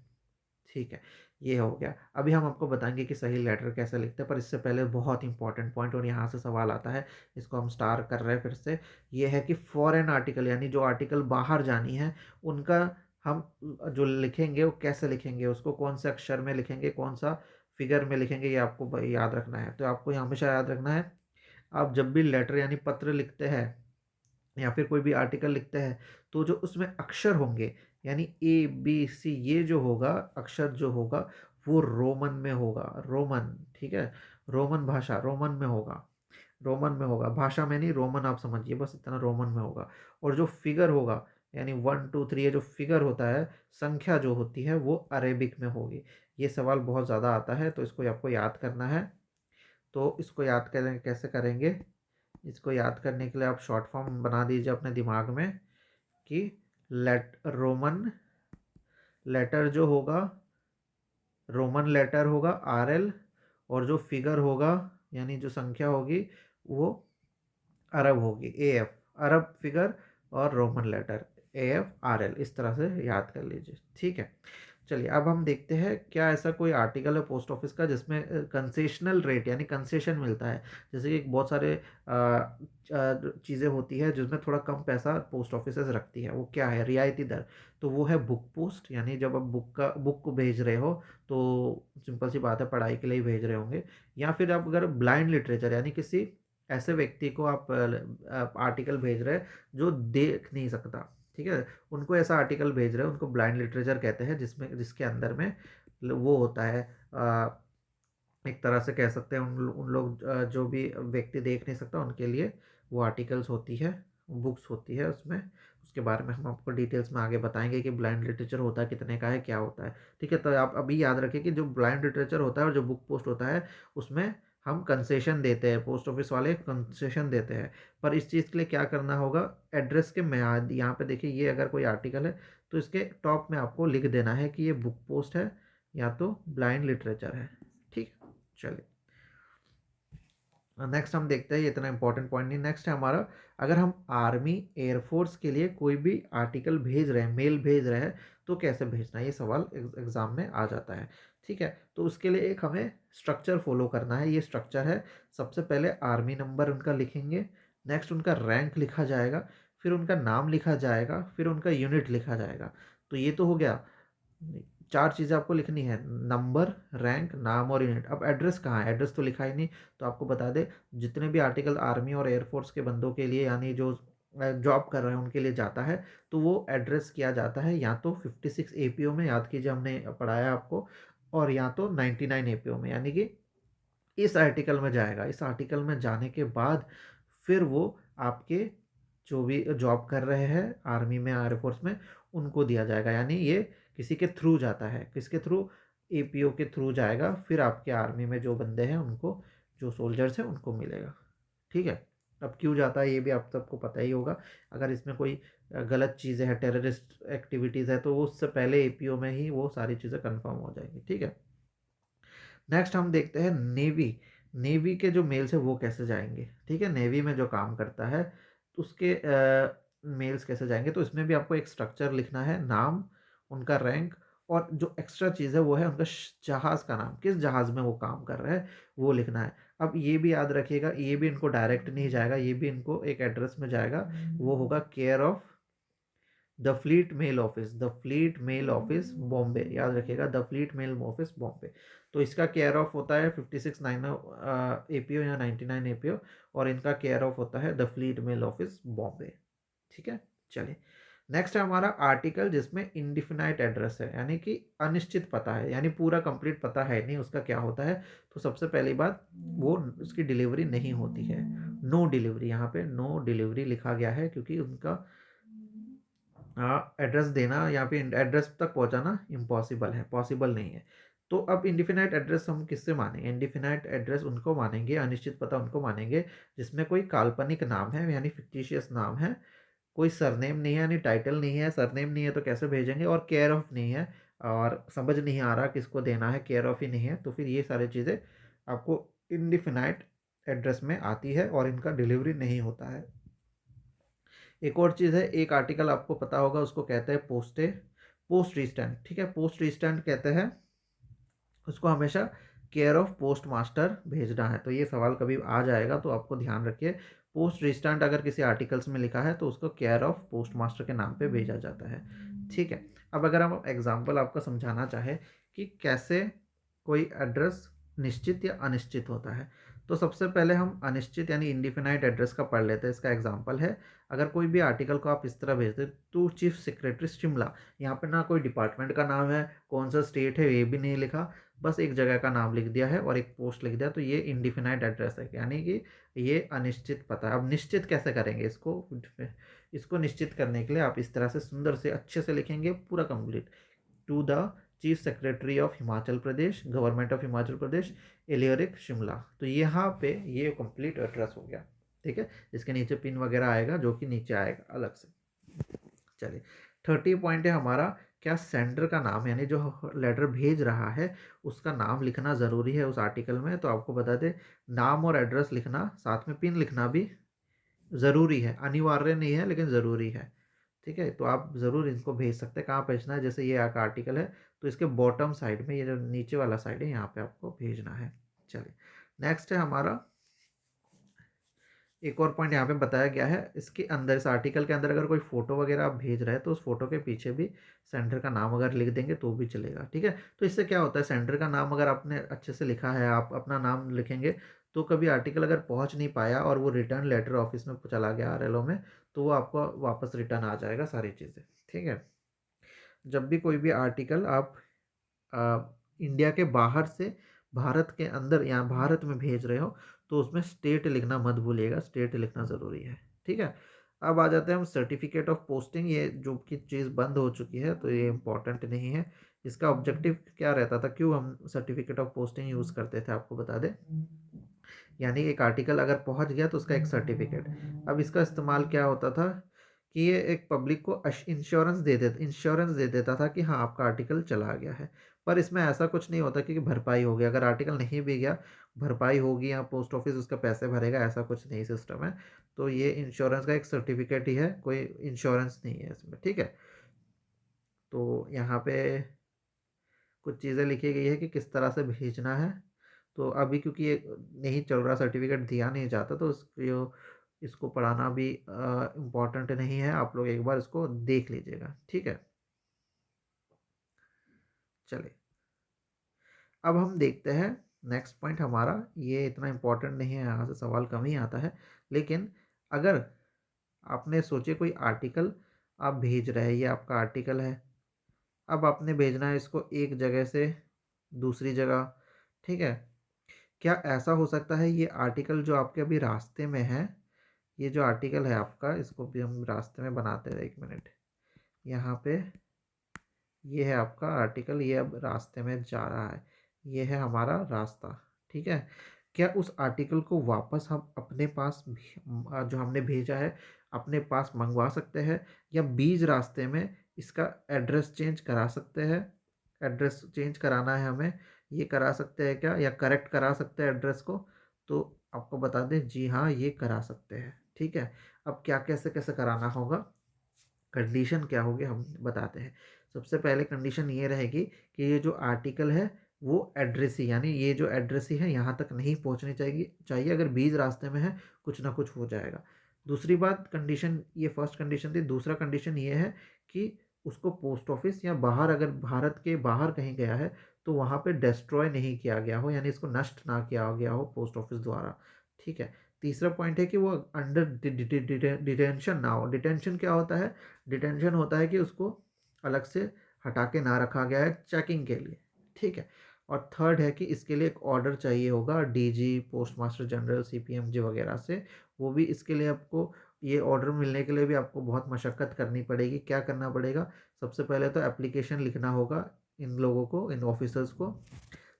ठीक है। ये हो गया। अभी हम आपको बताएंगे कि सही लेटर कैसे लिखते हैं, पर इससे पहले बहुत इंपॉर्टेंट पॉइंट, और यहाँ से सवाल आता है, इसको हम स्टार कर रहे हैं फिर से। ये है कि फॉरेन आर्टिकल, यानी जो आर्टिकल बाहर जानी है, उनका हम जो लिखेंगे वो कैसे लिखेंगे, उसको कौन से अक्षर में लिखेंगे, कौन सा फिगर में लिखेंगे, ये आपको याद रखना है। तो आपको हमेशा याद रखना है, आप जब भी लेटर यानी पत्र लिखते हैं या फिर कोई भी आर्टिकल लिखते हैं, तो जो उसमें अक्षर होंगे, यानी ABC, ये जो होगा अक्षर जो होगा, वो रोमन में होगा, रोमन, ठीक है। रोमन भाषा, रोमन में होगा, रोमन में होगा, भाषा में नहीं, रोमन आप समझिए, बस इतना, रोमन में होगा। और जो फिगर होगा, यानी 1 2 3, ये जो फिगर होता है, संख्या जो होती है, वो अरेबिक में होगी। ये सवाल बहुत ज़्यादा आता है, तो इसको आपको याद करना है। तो इसको याद करें, कैसे करेंगे, इसको याद करने के लिए आप शॉर्ट फॉर्म बना दीजिए अपने दिमाग में, कि रोमन लेटर जो होगा, रोमन लेटर होगा RL, और जो फिगर होगा यानी जो संख्या होगी, वो अरब होगी, AF, अरब फिगर, और रोमन लेटर AFRL, इस तरह से याद कर लीजिए, ठीक है। चलिए, अब हम देखते हैं क्या ऐसा कोई आर्टिकल है पोस्ट ऑफिस का जिसमें कंसेशनल रेट यानी कंसेशन मिलता है। जैसे कि बहुत सारे चीज़ें होती है जिसमें थोड़ा कम पैसा पोस्ट ऑफिसेज रखती है, वो क्या है, रियायती दर। तो वो है बुक पोस्ट, यानी जब आप बुक को भेज रहे हो, तो सिंपल सी बात है, पढ़ाई के लिए ही भेज रहे होंगे। या फिर आप अगर ब्लाइंड लिटरेचर, यानी किसी ऐसे व्यक्ति को आप आर्टिकल भेज रहे हैं जो देख नहीं सकता, ठीक है, उनको ऐसा आर्टिकल भेज रहे हैं, उनको ब्लाइंड लिटरेचर कहते हैं, जिसके अंदर में वो होता है, एक तरह से कह सकते हैं, उन लोग जो भी व्यक्ति देख नहीं सकता उनके लिए वो आर्टिकल्स होती है, बुक्स होती है उसमें। उसके बारे में हम आपको डिटेल्स में आगे बताएंगे कि ब्लाइंड लिटरेचर होता है कितने का है, क्या होता है, ठीक है। तो आप अभी याद रखिए कि जो ब्लाइंड लिटरेचर होता है और जो बुक पोस्ट होता है, उसमें हम कंसेशन देते हैं, पोस्ट ऑफिस वाले कंसेशन देते हैं। पर इस चीज़ के लिए क्या करना होगा, एड्रेस के मियाद, यहाँ पे देखिए, ये अगर कोई आर्टिकल है तो इसके टॉप में आपको लिख देना है कि ये बुक पोस्ट है या तो ब्लाइंड लिटरेचर है, ठीक है। चलिए, नेक्स्ट हम देखते हैं, ये इतना इंपॉर्टेंट पॉइंट नहीं। नेक्स्ट है हमारा, अगर हम आर्मी एयरफोर्स के लिए कोई भी आर्टिकल भेज रहे हैं, मेल भेज रहे हैं, तो कैसे भेजना है, ये सवाल एग्जाम में आ जाता है, ठीक है। तो उसके लिए एक हमें स्ट्रक्चर फॉलो करना है। ये स्ट्रक्चर है, सबसे पहले आर्मी नंबर उनका लिखेंगे, नेक्स्ट उनका रैंक लिखा जाएगा, फिर उनका नाम लिखा जाएगा, फिर उनका यूनिट लिखा जाएगा। तो ये तो हो गया 4 चीज़ें आपको लिखनी है, नंबर, रैंक, नाम और यूनिट। अब एड्रेस कहाँ है? एड्रेस तो लिखा ही नहीं, तो आपको बता दें, जितने भी आर्टिकल आर्मी और एयरफोर्स के बंदों के लिए, यानी जो जॉब कर रहे हैं उनके लिए जाता है, तो वो एड्रेस किया जाता है या तो 56 एपीओ में, याद कीजिए हमने पढ़ाया आपको, और या तो 99 एपीओ में, यानी कि इस आर्टिकल में जाएगा। इस आर्टिकल में जाने के बाद फिर वो आपके जो भी जॉब कर रहे हैं आर्मी में, एयरफोर्स में, उनको दिया जाएगा। यानी ये किसी के थ्रू जाता है, किसके थ्रू? एपीओ के थ्रू जाएगा, फिर आपके आर्मी में जो बंदे हैं उनको, जो सोल्जर्स हैं उनको मिलेगा। ठीक है। अब क्यों जाता है ये भी आप सबको पता ही होगा। अगर इसमें कोई गलत चीज़ें हैं, टेररिस्ट एक्टिविटीज़ है, तो वो उससे पहले एपीओ में ही वो सारी चीज़ें कंफर्म हो जाएंगी। ठीक है। नेक्स्ट हम देखते हैं नेवी। नेवी के जो मेल्स है वो कैसे जाएंगे। ठीक है, नेवी में जो काम करता है तो उसके मेल्स कैसे जाएंगे, तो इसमें भी आपको एक स्ट्रक्चर लिखना है, नाम, उनका रैंक, और जो एक्स्ट्रा चीज़ है वो है उनका जहाज़ का नाम, किस जहाज़ में वो काम कर रहे हैं वो लिखना है। अब ये भी याद रखिएगा, ये भी इनको डायरेक्ट नहीं जाएगा, ये भी इनको एक एड्रेस में जाएगा, वो होगा care of the fleet mail office, the fleet mail office Bombay. याद रखिएगा, the fleet mail office Bombay. तो इसका केयर ऑफ होता है 56 9 एपीओ या 99 एपीओ, और इनका केयर ऑफ होता है the fleet mail office Bombay. ठीक है। चलिए, नेक्स्ट है हमारा आर्टिकल जिसमें इनडिफिनाइट एड्रेस है, यानी कि अनिश्चित पता है, यानी पूरा कंप्लीट पता है नहीं उसका क्या होता है। तो सबसे पहली बात, वो उसकी डिलीवरी नहीं होती है, नो डिलीवरी। यहाँ पे नो डिलीवरी लिखा गया है क्योंकि उनका एड्रेस देना या फिर एड्रेस तक पहुंचाना इम्पॉसिबल है, पॉसिबल नहीं है। तो अब इंडिफिनाइट एड्रेस हम किससे मानेंगे? इंडिफिनाइट एड्रेस उनको मानेंगे, अनिश्चित पता उनको मानेंगे जिसमें कोई काल्पनिक नाम है, यानी फिक्टिशियस नाम है, कोई सरनेम नहीं है, यानी टाइटल नहीं है, सरनेम नहीं है तो कैसे भेजेंगे, और केयर ऑफ नहीं है, और समझ नहीं आ रहा किसको देना है, केयर ऑफ ही नहीं है, तो फिर ये सारी चीज़ें आपको इंडिफिनाइट एड्रेस में आती है और इनका डिलीवरी नहीं होता है। एक और चीज़ है, एक आर्टिकल आपको पता होगा, उसको कहते हैं पोस्ट रिस्टैंड। ठीक है, पोस्ट रिस्टैंड कहते हैं उसको, हमेशा केयर ऑफ पोस्ट मास्टर भेजना है। तो ये सवाल कभी आ जाएगा तो आपको ध्यान रखिए, पोस्ट रिस्टैंड अगर किसी आर्टिकल्स में लिखा है तो उसको केयर ऑफ पोस्ट मास्टर के नाम पे भेजा जाता है। ठीक है। अब अगर हम एग्जाम्पल आपको समझाना चाहें कि कैसे कोई एड्रेस निश्चित या अनिश्चित होता है, तो सबसे पहले हम अनिश्चित यानी इंडिफिनाइट एड्रेस का पढ़ लेते हैं। इसका एग्जाम्पल है, अगर कोई भी आर्टिकल को आप इस तरह भेजते, टू चीफ सेक्रेटरी शिमला, यहाँ पे ना कोई डिपार्टमेंट का नाम है, कौन सा स्टेट है ये भी नहीं लिखा, बस एक जगह का नाम लिख दिया है और एक पोस्ट लिख दिया, तो ये इंडिफिनाइट एड्रेस है, यानी कि ये अनिश्चित पता है। अब निश्चित कैसे करेंगे इसको निश्चित करने के लिए आप इस तरह से सुंदर से अच्छे से लिखेंगे पूरा complete, to the chief secretary of Himachal Pradesh, government of Himachal Pradesh, एलियोरिक शिमला। तो यहाँ पे ये कंप्लीट एड्रेस हो गया। ठीक है, इसके नीचे पिन वगैरह आएगा जो कि नीचे आएगा अलग से। चलिए, 30 पॉइंट है हमारा, क्या सेंडर का नाम, यानी जो लेटर भेज रहा है उसका नाम लिखना ज़रूरी है उस आर्टिकल में। तो आपको बता दें, नाम और एड्रेस लिखना, साथ में पिन लिखना भी ज़रूरी है, अनिवार्य नहीं है लेकिन ज़रूरी है। ठीक है, तो आप ज़रूर इनको भेज सकते हैं। कहाँ भेजना है? जैसे ये एक आर्टिकल है तो इसके बॉटम साइड में, ये जो नीचे वाला साइड है यहाँ पे आपको भेजना है। चलिए, नेक्स्ट है हमारा, एक और पॉइंट यहाँ पे बताया गया है, इसके अंदर, इस आर्टिकल के अंदर अगर कोई फोटो वगैरह आप भेज रहे हैं तो उस फोटो के पीछे भी सेंटर का नाम अगर लिख देंगे तो भी चलेगा। ठीक है, तो इससे क्या होता है, सेंटर का नाम अगर आपने अच्छे से लिखा है, आप अपना नाम लिखेंगे, तो कभी आर्टिकल अगर पहुंच नहीं पाया और वो रिटर्न लेटर ऑफिस में चला गया आरएलओ में, तो वो आपको वापस रिटर्न आ जाएगा सारी चीज़ें। ठीक है, जब भी कोई भी आर्टिकल आप इंडिया के बाहर से भारत के अंदर या भारत में भेज रहे हो तो उसमें स्टेट लिखना मत भूलिएगा, स्टेट लिखना ज़रूरी है। ठीक है, अब आ जाते हैं हम सर्टिफिकेट ऑफ पोस्टिंग। ये जो कि चीज़ बंद हो चुकी है तो ये इम्पॉर्टेंट नहीं है। इसका ऑब्जेक्टिव क्या रहता था, क्यों हम सर्टिफिकेट ऑफ पोस्टिंग यूज़ करते थे, आपको बता दें। यानी एक आर्टिकल अगर पहुंच गया तो उसका एक सर्टिफिकेट। अब इसका इस्तेमाल क्या होता था कि ये एक पब्लिक को इंश्योरेंस दे देता था कि हाँ आपका आर्टिकल चला गया है। पर इसमें ऐसा कुछ नहीं होता कि भरपाई हो गया, अगर आर्टिकल नहीं भी गया भरपाई होगी या पोस्ट ऑफिस उसका पैसे भरेगा, ऐसा कुछ नहीं सिस्टम है। तो ये इंश्योरेंस का एक सर्टिफिकेट ही है, कोई इंश्योरेंस नहीं है इसमें। ठीक है, तो यहाँ पे कुछ चीज़ें लिखी गई है कि किस तरह से भेजना है। तो अभी क्योंकि ये नहीं चल रहा, सर्टिफिकेट दिया नहीं जाता, तो इसको पढ़ाना भी इम्पोर्टेंट नहीं है। आप लोग एक बार इसको देख लीजिएगा। ठीक है, चलिए, अब हम देखते हैं नेक्स्ट पॉइंट हमारा। ये इतना इम्पोर्टेंट नहीं है, यहाँ से सवाल कम ही आता है। लेकिन अगर आपने सोचे कोई आर्टिकल आप भेज रहे हैं, ये आपका आर्टिकल है, अब आपने भेजना है इसको एक जगह से दूसरी जगह, ठीक है। क्या ऐसा हो सकता है ये आर्टिकल जो आपके अभी रास्ते में है, ये जो आर्टिकल है आपका, इसको भी हम रास्ते में बनाते हैं, 1 मिनट। यहाँ पे ये है आपका आर्टिकल, ये अब रास्ते में जा रहा है, ये है हमारा रास्ता, ठीक है। क्या उस आर्टिकल को वापस हम अपने पास जो हमने भेजा है अपने पास मंगवा सकते हैं, या बीच रास्ते में इसका एड्रेस चेंज करा सकते हैं? एड्रेस चेंज कराना है हमें, ये करा सकते हैं क्या, या करेक्ट करा सकते हैं एड्रेस को? तो आपको बता दें, जी हाँ, ये करा सकते हैं, ठीक है। अब क्या कैसे कैसे कराना होगा, कंडीशन क्या होगी हम बताते हैं। सबसे पहले कंडीशन ये रहेगी कि ये जो आर्टिकल है वो एड्रेसी, यानी ये जो एड्रेसी है यहाँ तक नहीं पहुँचनी चाहिए। अगर बीच रास्ते में है कुछ ना कुछ हो जाएगा। दूसरी बात, कंडीशन, ये फर्स्ट कंडीशन थी। दूसरा कंडीशन ये है कि उसको पोस्ट ऑफिस या बाहर, अगर भारत के बाहर कहीं गया है तो वहाँ पे डिस्ट्रॉय नहीं किया गया हो, यानी इसको नष्ट ना किया गया हो पोस्ट ऑफिस द्वारा, ठीक है। तीसरा पॉइंट है कि वो अंडर डिटेंशन ना हो। डिटेंशन क्या होता है? डिटेंशन होता है कि उसको अलग से हटा के ना रखा गया है चेकिंग के लिए, ठीक है। और थर्ड है कि इसके लिए एक ऑर्डर चाहिए होगा डीजी, पोस्ट मास्टर जनरल, सीपीएमजी वगैरह से। वो भी इसके लिए आपको, ये ऑर्डर मिलने के लिए भी आपको बहुत मशक्क़त करनी पड़ेगी। क्या करना पड़ेगा? सबसे पहले तो एप्लीकेशन लिखना होगा इन लोगों को, इन ऑफिसर्स को।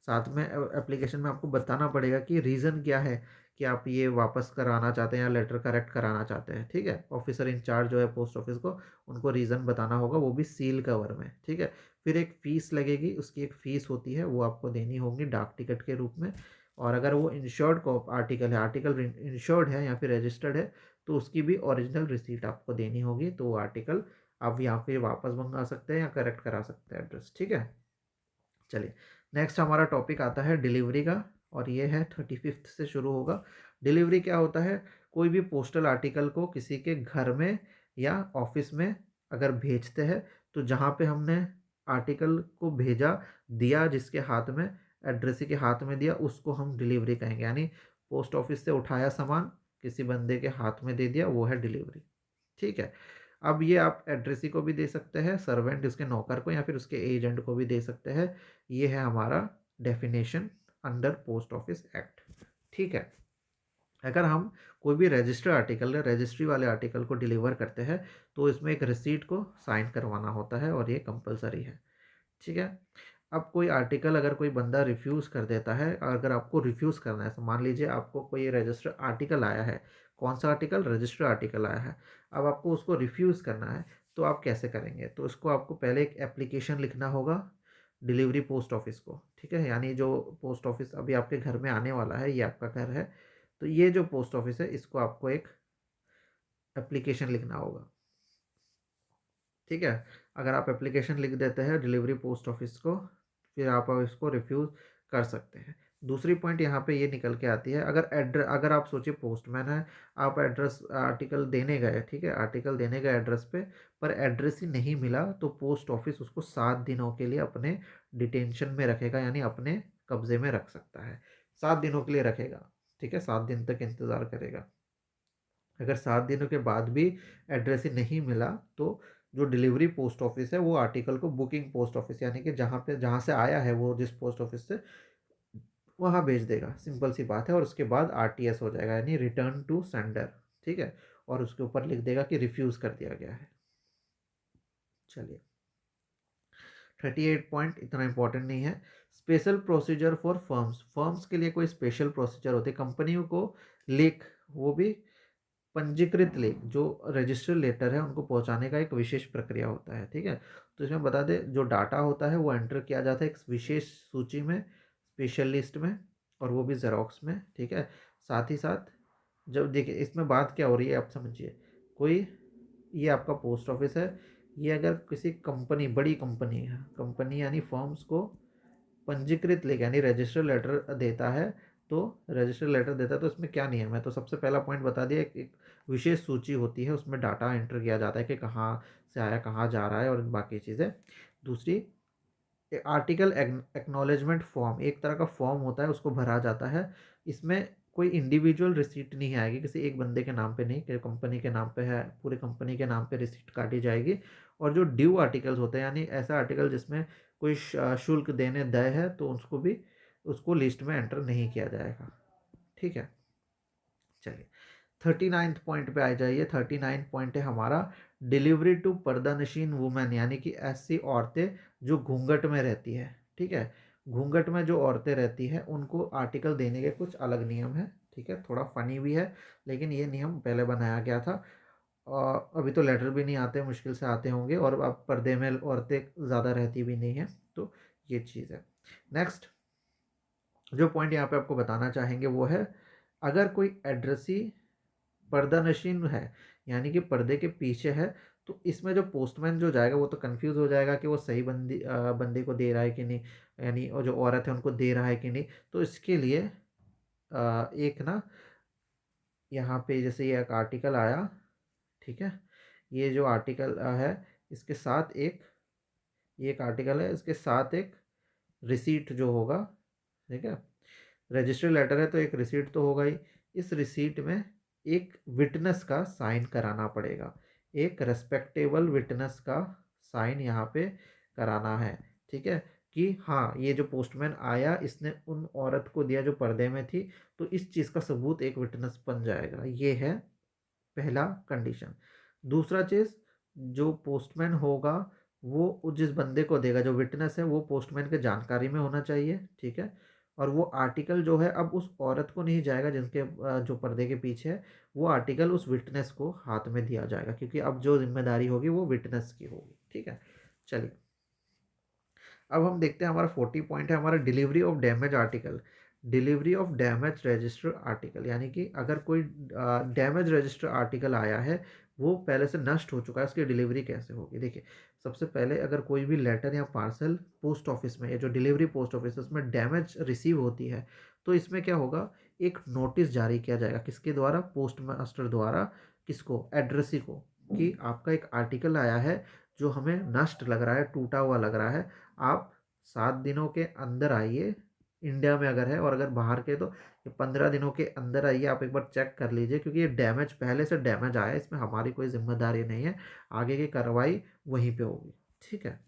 साथ में एप्लीकेशन में आपको बताना पड़ेगा कि रीज़न क्या है कि आप ये वापस कराना चाहते हैं या लेटर करेक्ट कराना चाहते हैं, ठीक है। ऑफिसर इंचार्ज जो है पोस्ट ऑफिस को, उनको रीज़न बताना होगा, वो भी सील कवर में, ठीक है। फिर एक फ़ीस लगेगी, उसकी एक फ़ीस होती है, वो आपको देनी होगी डाक टिकट के रूप में। और अगर वो इंश्योर्ड को आर्टिकल है, आर्टिकल इंश्योर्ड है या फिर रजिस्टर्ड है, तो उसकी भी ओरिजिनल रिसीट आपको देनी होगी। तो वो आर्टिकल आप यहाँ पे वापस मंगा सकते हैं या करेक्ट करा सकते हैं एड्रेस, ठीक है। चलिए, नेक्स्ट हमारा टॉपिक आता है डिलीवरी का, और ये है 35th से शुरू होगा। डिलीवरी क्या होता है? कोई भी पोस्टल आर्टिकल को किसी के घर में या ऑफिस में अगर भेजते हैं, तो जहाँ पे हमने आर्टिकल को भेजा, दिया जिसके हाथ में, एड्रेसी के हाथ में दिया, उसको हम डिलीवरी कहेंगे। यानी पोस्ट ऑफिस से उठाया सामान, किसी बंदे के हाथ में दे दिया, वो है डिलीवरी, ठीक है। अब ये आप एड्रेसी को भी दे सकते हैं, सर्वेंट उसके नौकर को, या फिर उसके एजेंट को भी दे सकते हैं। ये है हमारा definition under post office act, ठीक है। अगर हम कोई भी रजिस्टर्ड आर्टिकल या रजिस्ट्री वाले आर्टिकल को डिलीवर करते हैं, तो इसमें एक रिसीट को साइन करवाना होता है, और ये कंपलसरी है, ठीक है। अब कोई आर्टिकल अगर कोई बंदा रिफ्यूज़ कर देता है, अगर आपको रिफ्यूज़ करना है, तो मान लीजिए आपको कोई रजिस्टर्ड आर्टिकल आया है। कौन सा आर्टिकल? रजिस्टर्ड आर्टिकल आया है। अब आपको उसको रिफ्यूज़ करना है, तो आप कैसे करेंगे? तो इसको आपको पहले एक एप्लीकेशन लिखना होगा डिलीवरी पोस्ट ऑफिस को, ठीक है। यानी जो पोस्ट ऑफिस अभी आपके घर में आने वाला है, ये आपका घर है, तो ये जो पोस्ट ऑफिस है, इसको आपको एक एप्लीकेशन लिखना होगा, ठीक है। अगर आप एप्लीकेशन लिख देते हैं डिलीवरी पोस्ट ऑफिस को, फिर आप इसको रिफ्यूज़ कर सकते हैं। दूसरी पॉइंट यहाँ पे ये निकल के आती है, अगर आप सोचिए पोस्टमैन है, आप एड्रेस आर्टिकल देने गए, ठीक है, आर्टिकल देने गए एड्रेस पे, पर एड्रेस ही नहीं मिला, तो पोस्ट ऑफिस उसको 7 दिनों के लिए अपने डिटेंशन में रखेगा, यानी अपने कब्जे में रख सकता है। 7 दिनों के लिए रखेगा, ठीक है, 7 दिन तक इंतज़ार करेगा। अगर 7 दिनों के बाद भी एड्रेस ही नहीं मिला, तो जो डिलीवरी पोस्ट ऑफिस है वो आर्टिकल को बुकिंग पोस्ट ऑफिस, यानी कि जहाँ से आया है वो, जिस पोस्ट ऑफिस से, वहाँ भेज देगा। सिंपल सी बात है। और उसके बाद आरटीएस हो जाएगा, यानी रिटर्न टू सेंडर, ठीक है। और उसके ऊपर लिख देगा कि रिफ्यूज़ कर दिया गया है। चलिए, 38 पॉइंट इतना इंपॉर्टेंट नहीं है। Special procedure for firms, firms के लिए कोई स्पेशल प्रोसीजर होते हैं। कंपनियों को लेख, वो भी पंजीकृत लेख, जो रजिस्टर लेटर है, उनको पहुंचाने का एक विशेष प्रक्रिया होता है, ठीक है। तो इसमें बता दें, जो डाटा होता है वो एंटर किया जाता है एक विशेष सूची में, स्पेशल लिस्ट में, और वो भी ज़ेरॉक्स में, ठीक है। साथ ही साथ, जब देखिए इसमें बात क्या हो रही है आप समझिए, कोई, ये आपका पोस्ट ऑफिस है, ये अगर किसी कंपनी, बड़ी कंपनी है, कंपनी यानी फर्म्स को पंजीकृत लेके, यानी रजिस्टर लेटर देता है, तो रजिस्टर लेटर देता है, तो इसमें क्या नियम है? तो सबसे पहला पॉइंट बता दिया, एक विशेष सूची होती है, उसमें डाटा एंटर किया जाता है कि कहाँ से आया, कहाँ जा रहा है, और बाकी चीज़ें। दूसरी, आर्टिकल एक्नॉलेजमेंट फॉर्म एक तरह का फॉर्म होता है, उसको भरा जाता है। इसमें कोई इंडिविजुअल रिसीट नहीं आएगी, किसी एक बंदे के नाम पे नहीं कि कंपनी के नाम पे है, पूरी कंपनी के नाम पे रिसीट काटी जाएगी। और जो ड्यू आर्टिकल्स होते हैं यानी ऐसा आर्टिकल जिसमें कोई शुल्क देने देय है तो उसको भी उसको लिस्ट में एंटर नहीं किया जाएगा। ठीक है, चलिए 39th पॉइंट पे आ जाइए। 39 पॉइंट है हमारा डिलीवरी टू पर्दानशीन वुमेन, यानी कि ऐसी औरतें जो घूंघट में रहती है। ठीक है, घूंघट में जो औरतें रहती हैं उनको आर्टिकल देने के कुछ अलग नियम है। ठीक है, थोड़ा फनी भी है लेकिन ये नियम पहले बनाया गया था। और अभी तो लेटर भी नहीं आते, मुश्किल से आते होंगे, और अब पर्दे में औरतें ज़्यादा रहती भी नहीं हैं, तो ये चीज़ है। नेक्स्ट जो पॉइंट यहाँ पे आपको बताना चाहेंगे वो है, अगर कोई एड्रेसी पर्दानशीन है यानी कि पर्दे के पीछे है, तो इसमें जो पोस्टमैन जो जाएगा वो तो कंफ्यूज हो जाएगा कि वो सही बंदे को दे रहा है कि नहीं, यानी और जो औरत है उनको दे रहा है कि नहीं। तो इसके लिए एक ना यहाँ पे जैसे ये एक आर्टिकल आया, ठीक है, ये जो आर्टिकल है इसके साथ एक आर्टिकल है, इसके साथ एक रिसीट जो होगा। ठीक है, रजिस्ट्री लेटर है तो एक रिसीट तो होगा ही। इस रिसीट में एक विटनेस का साइन कराना पड़ेगा, एक रेस्पेक्टेबल विटनेस का साइन यहाँ पे कराना है। ठीक है, कि हाँ ये जो पोस्टमैन आया इसने उन औरत को दिया जो पर्दे में थी, तो इस चीज़ का सबूत एक विटनेस बन जाएगा। ये है पहला कंडीशन। दूसरा चीज़, जो पोस्टमैन होगा वो जिस बंदे को देगा, जो विटनेस है वो पोस्टमैन के जानकारी में होना चाहिए। ठीक है, और वो आर्टिकल जो है अब उस औरत को नहीं जाएगा जिनके जो पर्दे के पीछे है, वो आर्टिकल उस विटनेस को हाथ में दिया जाएगा, क्योंकि अब जो जिम्मेदारी होगी वो विटनेस की होगी। ठीक है, चलिए अब हम देखते हैं हमारा 40 पॉइंट है हमारा delivery of damage article. Delivery of damage register article, यानी कि अगर कोई डैमेज रजिस्टर आर्टिकल आया है, वो पहले से नष्ट हो चुका है, उसकी डिलीवरी कैसे होगी। देखिए सबसे पहले अगर कोई भी लेटर या पार्सल पोस्ट ऑफिस में, या जो डिलीवरी पोस्ट ऑफिस है उसमें डैमेज रिसीव होती है, तो इसमें क्या होगा, एक नोटिस जारी किया जाएगा, किसके द्वारा, पोस्ट मास्टर द्वारा। किसको, एड्रेसी को, कि आपका एक आर्टिकल आया है जो हमें नष्ट लग रहा है, टूटा हुआ लग रहा है, आप 7 दिनों के अंदर आइए, इंडिया में अगर है, और अगर बाहर के तो 15 दिनों के अंदर आइए, आप एक बार चेक कर लीजिए, क्योंकि ये डैमेज पहले से डैमेज आया है, इसमें हमारी कोई जिम्मेदारी नहीं है, आगे की कार्रवाई वहीं पे होगी। ठीक है,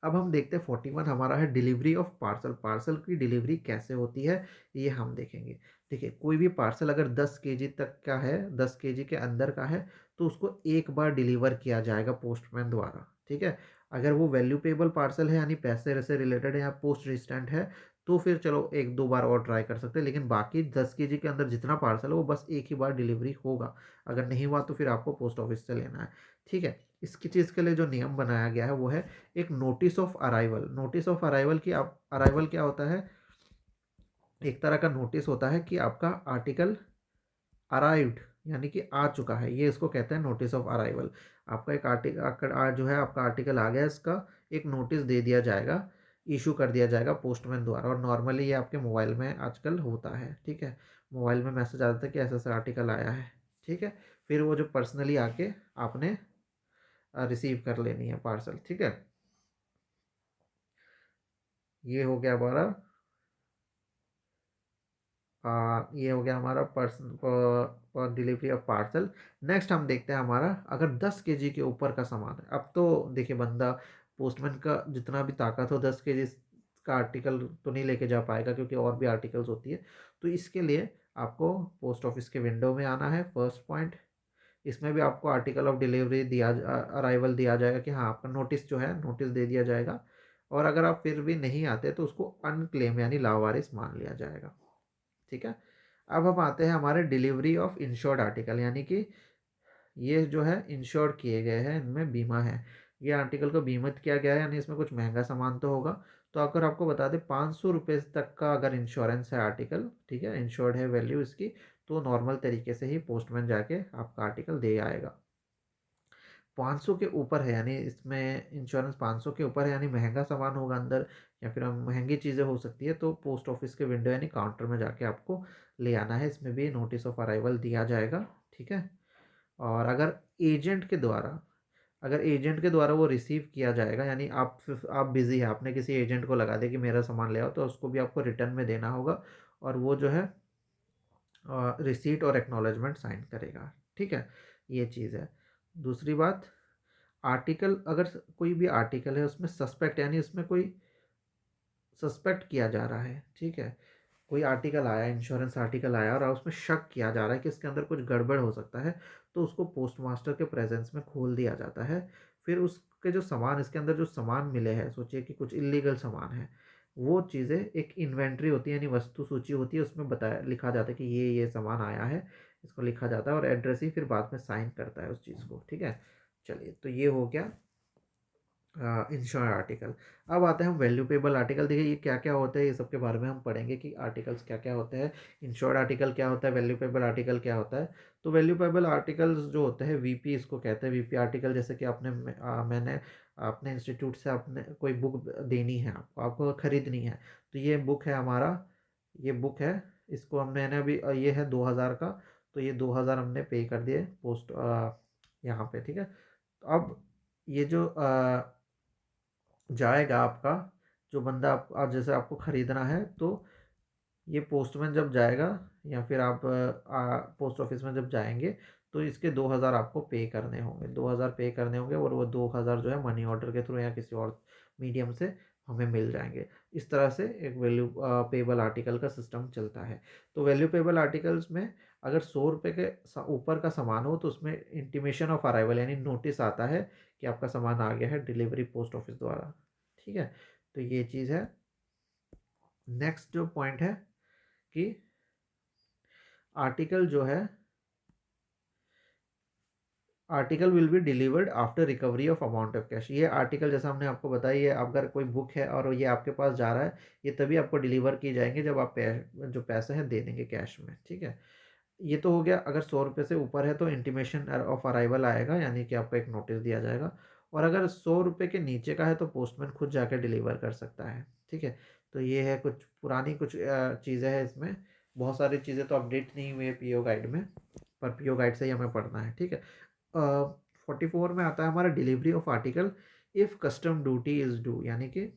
अब हम देखते हैं 41 हमारा है डिलीवरी ऑफ पार्सल। पार्सल की डिलीवरी कैसे होती है ये हम देखेंगे। देखिए कोई भी पार्सल अगर 10 kg तक का है, 10 kg के अंदर का है, तो उसको एक बार डिलीवर किया जाएगा पोस्टमैन द्वारा। ठीक है, अगर वो वैल्यूपेबल पार्सल है यानी पैसे से रिलेटेड है या पोस्ट रेजिस्टेंट है, तो फिर चलो एक दो बार और ट्राई कर सकते हैं, लेकिन बाकी 10 kg के अंदर जितना पार्सल है वो बस एक ही बार डिलीवरी होगा। अगर नहीं हुआ तो फिर आपको पोस्ट ऑफिस से लेना है। ठीक है, इसकी चीज़ के लिए जो नियम बनाया गया है वो है एक notice of arrival. Notice of arrival की, आप अराइवल क्या होता है, एक तरह का नोटिस होता है कि आपका आर्टिकल अराइव्ड यानी कि आ चुका है, ये इसको कहते हैं नोटिस ऑफ अराइवल। आपका एक आर्टिकल जो है, आपका आर्टिकल आ गया, इसका एक नोटिस दे दिया जाएगा, इशू कर दिया जाएगा पोस्टमैन द्वारा, और नॉर्मली ये आपके मोबाइल में आजकल होता है। ठीक है, मोबाइल में मैसेज आ जाता है कि ऐसा ऐसा आर्टिकल आया है। ठीक है, फिर वो जो पर्सनली आके आपने रिसीव कर लेनी है पार्सल। ठीक है, ये हो गया हमारा ये हो गया हमारा पर्सन पर डिलीवरी ऑफ पार्सल। नेक्स्ट हम देखते हैं हमारा, अगर 10 kg के ऊपर का सामान है, अब तो देखिए बंदा पोस्टमैन का जितना भी ताकत हो 10 kg का आर्टिकल तो नहीं लेके जा पाएगा, क्योंकि और भी आर्टिकल्स होती है। तो इसके लिए आपको पोस्ट ऑफिस के विंडो में आना है, फर्स्ट पॉइंट। इसमें भी आपको आर्टिकल ऑफ डिलीवरी दिया, अराइवल दिया जाएगा कि हाँ आपका नोटिस जो है, नोटिस दे दिया जाएगा। और अगर आप फिर भी नहीं आते तो उसको अनक्लेम यानी लावारिस मान लिया जाएगा। ठीक है, अब हम आते हैं हमारे डिलीवरी ऑफ इंश्योर्ड आर्टिकल, यानी कि ये जो है इंश्योर्ड किए गए हैं, इनमें बीमा है, ये आर्टिकल को बीमित किया गया है, यानी इसमें कुछ महंगा सामान तो होगा। तो अगर आपको बता दें 500 रुपये तक का अगर इंश्योरेंस है आर्टिकल, ठीक है, इंश्योर्ड है वैल्यू इसकी, तो नॉर्मल तरीके से ही पोस्टमैन जाके आपका आर्टिकल दे आएगा। 500 के ऊपर है यानी इसमें इंश्योरेंस 500 के ऊपर है, यानी महंगा सामान होगा अंदर, या फिर महंगी चीज़ें हो सकती है, तो पोस्ट ऑफिस के विंडो यानी काउंटर में जाके आपको ले आना है। इसमें भी नोटिस ऑफ अराइवल दिया जाएगा। ठीक है, और अगर एजेंट के द्वारा, अगर एजेंट के द्वारा वो रिसीव किया जाएगा, यानी आप बिज़ी हैं, आपने किसी एजेंट को लगा दिया कि मेरा सामान ले आओ, तो उसको भी आपको रिटर्न में देना होगा और वो जो है रिसीट और एक्नॉलेजमेंट साइन करेगा। ठीक है, ये चीज़ है। दूसरी बात, आर्टिकल, अगर कोई भी आर्टिकल है उसमें सस्पेक्ट, यानी उसमें कोई सस्पेक्ट किया जा रहा है, ठीक है, कोई आर्टिकल आया, इंश्योरेंस आर्टिकल आया और उसमें शक किया जा रहा है कि इसके अंदर कुछ गड़बड़ हो सकता है, तो उसको पोस्ट मास्टर के प्रेजेंस में खोल दिया जाता है। फिर उसके जो सामान, इसके अंदर जो सामान मिले हैं, सोचिए कि कुछ इलीगल सामान है, वो चीज़ें एक इन्वेंट्री होती है, यानी वस्तु सूची होती है, उसमें बताया लिखा जाता है कि ये सामान आया है, इसको लिखा जाता है और एड्रेस ही फिर बाद में साइन करता है उस चीज़ को। ठीक है, चलिए, तो ये हो गया इंश्योर आर्टिकल। अब आते हैं हम वैल्यूपेबल आर्टिकल। देखिए ये क्या क्या होते हैं, ये सब के बारे में हम पढ़ेंगे कि आर्टिकल्स क्या क्या होते हैं, इंश्योर्ड आर्टिकल क्या होता है, वैल्यूपेबल आर्टिकल क्या होता है। तो वैल्यूपेबल आर्टिकल्स जो होते हैं, वीपी इसको कहते हैं, वीपी आर्टिकल। जैसे कि मैंने अपने इंस्टीट्यूट से आपने कोई बुक देनी है, आपको आपको खरीदनी है, तो ये बुक है हमारा, ये बुक है, इसको मैंने अभी ये है 2000 का, तो ये 2000 हमने पे कर दिए पोस्ट यहाँ पे। ठीक है, तो अब ये जो जाएगा आपका, जो बंदा आप आज जैसे आपको ख़रीदना है, तो ये पोस्टमैन जब जाएगा या फिर आप पोस्ट ऑफिस में जब जाएंगे, तो इसके 2000 आपको पे करने होंगे, 2000 पे करने होंगे और वो 2000 जो है मनी ऑर्डर के थ्रू या किसी और मीडियम से हमें मिल जाएंगे। इस तरह से एक वैल्यू पेबल आर्टिकल का सिस्टम चलता है। तो वैल्यू पेबल आर्टिकल्स में अगर 100 रुपये के ऊपर का सामान हो, तो उसमें इंटीमेशन ऑफ अराइवल, यानी नोटिस आता है कि आपका सामान आ गया है डिलीवरी पोस्ट ऑफिस द्वारा। ठीक है, तो ये चीज़ है। नेक्स्ट जो पॉइंट है कि आर्टिकल जो है, article will be delivered after recovery of amount of cash. ये आर्टिकल जैसा हमने आपको बताया, ये अगर कोई बुक है और ये आपके पास जा रहा है, ये तभी आपको डिलीवर की जाएंगे जब आप जो पैसे हैं दे देंगे कैश में। ठीक है, ये तो हो गया। अगर 100 रुपये से ऊपर है तो इंटीमेशन ऑफ अराइवल आएगा, यानी कि आपको एक नोटिस दिया जाएगा। और अगर 100 रुपये के नीचे का है तो पोस्टमैन खुद जाकर डिलीवर कर सकता है। ठीक है, तो ये है कुछ पुरानी कुछ चीज़ें हैं इसमें। बहुत सारी चीज़ें तो अपडेट नहीं हुई है पीओ गाइड में, पर पीओ गाइड से ही हमें पढ़ना है। ठीक है, 44 में आता है हमारा delivery of article if custom duty is due, यानी कि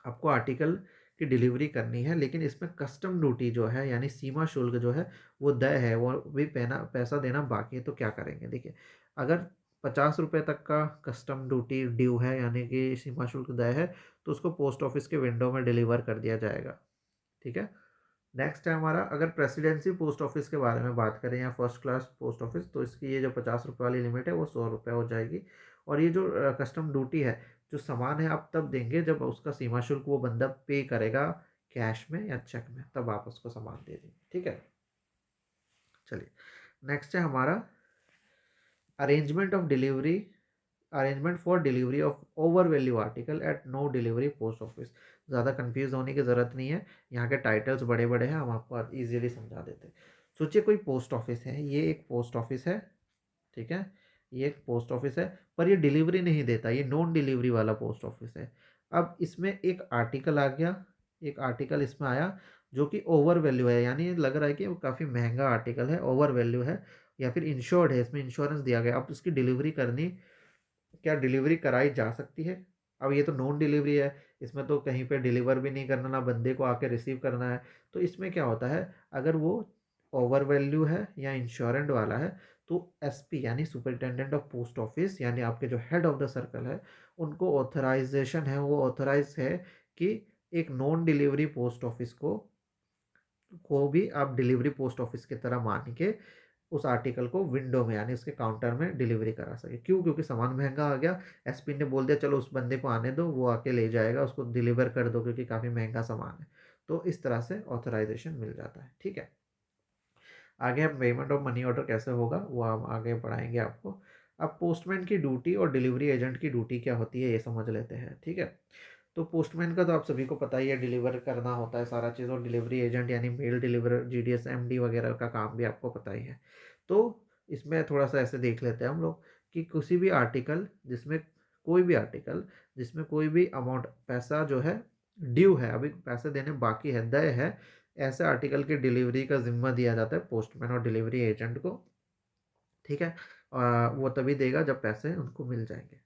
आपको आर्टिकल की डिलीवरी करनी है, लेकिन इसमें कस्टम ड्यूटी जो है, यानी सीमा शुल्क जो है वो देय है, वो भी पैसा देना बाकी है, तो क्या करेंगे। देखिए, अगर 50 रुपये तक का कस्टम ड्यूटी ड्यू है, यानी कि सीमा शुल्क देय है, तो उसको पोस्ट ऑफिस के विंडो में डिलीवर कर दिया जाएगा। ठीक है, नेक्स्ट है हमारा, अगर प्रेसिडेंसी पोस्ट ऑफिस के बारे में बात करें या फर्स्ट क्लास पोस्ट ऑफिस, तो इसकी ये जो 50 रुपये वाली लिमिट है वो 100 रुपये हो जाएगी। और ये जो कस्टम ड्यूटी है, जो सामान है आप तब देंगे जब उसका सीमा शुल्क वो बंदा पे करेगा कैश में या चेक में, तब आप उसको सामान दे देंगे। ठीक है, चलिए, नेक्स्ट है हमारा arrangement of delivery, arrangement for delivery of over value article at no delivery post office. ज़्यादा कंफ्यूज होने की ज़रूरत नहीं है, यहाँ के टाइटल्स बड़े बड़े हैं, हम आपको ईजिली समझा देते हैं। सोचिए कोई पोस्ट ऑफिस है, ये एक पोस्ट ऑफिस है, ठीक है, ये एक पोस्ट ऑफिस है, पर ये डिलीवरी नहीं देता, ये नॉन डिलीवरी वाला पोस्ट ऑफिस है। अब इसमें एक आर्टिकल आ गया, एक आर्टिकल इसमें आया जो कि ओवर वैल्यू है, यानी लग रहा है कि वो काफ़ी महंगा आर्टिकल है, ओवर वैल्यू है, या फिर इंश्योर्ड है, इसमें इंश्योरेंस दिया गया। अब इसकी डिलीवरी करनी, क्या डिलीवरी कराई जा सकती है। अब ये तो नॉन डिलीवरी है, इसमें तो कहीं पे डिलीवर भी नहीं करना, ना बंदे को आके रिसीव करना है। तो इसमें क्या होता है, अगर वो ओवर वैल्यू है या इंश्योरेंट वाला है, तो एसपी यानी सुपरिटेंडेंट ऑफ पोस्ट ऑफिस, यानी आपके जो हेड ऑफ द सर्कल है, उनको ऑथराइजेशन है, वो ऑथराइज है कि एक नॉन डिलीवरी पोस्ट ऑफिस को भी आप डिलीवरी पोस्ट ऑफिस की तरह मान के उस आर्टिकल को विंडो में, यानी उसके काउंटर में डिलीवरी करा सके। क्यों? क्योंकि सामान महंगा आ गया, एसपी ने बोल दिया चलो उस बंदे को आने दो, वो आके ले जाएगा, उसको डिलीवर कर दो क्योंकि काफ़ी महंगा सामान है। तो इस तरह से ऑथराइजेशन मिल जाता है। ठीक है, आगे हम पेमेंट ऑफ मनी ऑर्डर कैसे होगा वो हम आगे पढ़ाएंगे आपको। अब पोस्टमैन की ड्यूटी और डिलीवरी एजेंट की ड्यूटी क्या होती है ये समझ लेते हैं। ठीक है, तो पोस्टमैन का तो आप सभी को पता ही है, डिलीवर करना होता है सारा चीज़, और डिलीवरी एजेंट यानी मेल डिलीवर, जीडीएस, एमडी वगैरह का काम भी आपको पता ही है। तो इसमें थोड़ा सा ऐसे देख लेते हैं हम लोग कि किसी भी आर्टिकल जिसमें, कोई भी आर्टिकल जिसमें कोई भी अमाउंट पैसा जो है ड्यू है, अभी पैसे देने बाकी है, देय है, ऐसे आर्टिकल की डिलीवरी का जिम्मा दिया जाता है पोस्टमैन और डिलीवरी एजेंट को। ठीक है, वो तभी देगा जब पैसे उनको मिल जाएंगे।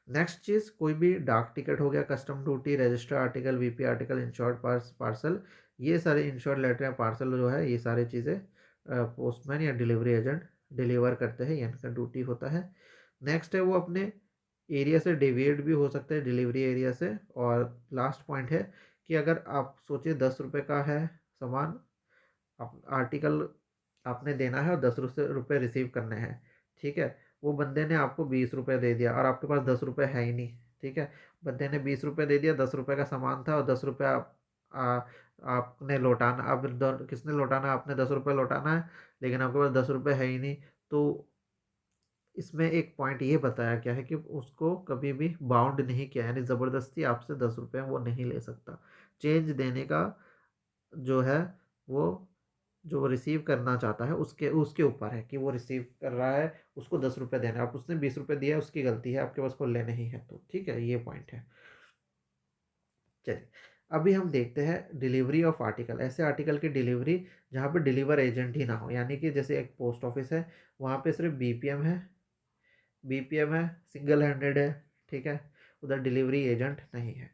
नेक्स्ट चीज़, कोई भी डाक टिकट हो गया, custom duty, register article, VP article, insured parcel, ये सारे इंश्योर्ड लेटर या पार्सल जो है, ये सारी चीज़ें पोस्टमैन या डिलीवरी एजेंट डिलीवर करते हैं, ये इनका ड्यूटी होता है। नेक्स्ट है वो अपने एरिया से डेविएट भी हो सकते हैं, डिलीवरी एरिया से। और लास्ट पॉइंट है कि अगर आप सोचिए 10 रुपये का है सामान, आर्टिकल आपने देना है और 10 रुपये रिसीव करने हैं, ठीक है। वो बंदे ने आपको 20 रुपये दे दिया और आपके पास 10 रुपये है ही नहीं, ठीक है। बंदे ने 20 रुपये दे दिया, 10 रुपये का सामान था और 10 रुपये आपने लौटाना, अब किसने लौटाना, आपने 10 रुपये लौटाना है, लेकिन आपके पास 10 रुपये है ही नहीं। तो इसमें एक पॉइंट ये बताया गया है कि उसको कभी भी बाउंड नहीं किया, यानी ज़बरदस्ती आपसे 10 रुपये वो नहीं ले सकता। चेंज देने का जो है वो, जो वो रिसीव करना चाहता है उसके उसके ऊपर है कि वो रिसीव कर रहा है, उसको 10 रुपये देना है। आप उसने 20 रुपये दिया है, उसकी गलती है, आपके पास को लेने ही है, तो ठीक है, ये पॉइंट है। चलिए, अभी हम देखते हैं डिलीवरी ऑफ आर्टिकल, ऐसे आर्टिकल की डिलीवरी जहाँ पे डिलीवर एजेंट ही ना हो, यानी कि जैसे एक पोस्ट ऑफिस है, वहाँ पे सिर्फ बीपीएम है, सिंगल हैंडेड है, ठीक है, उधर डिलीवरी एजेंट नहीं है।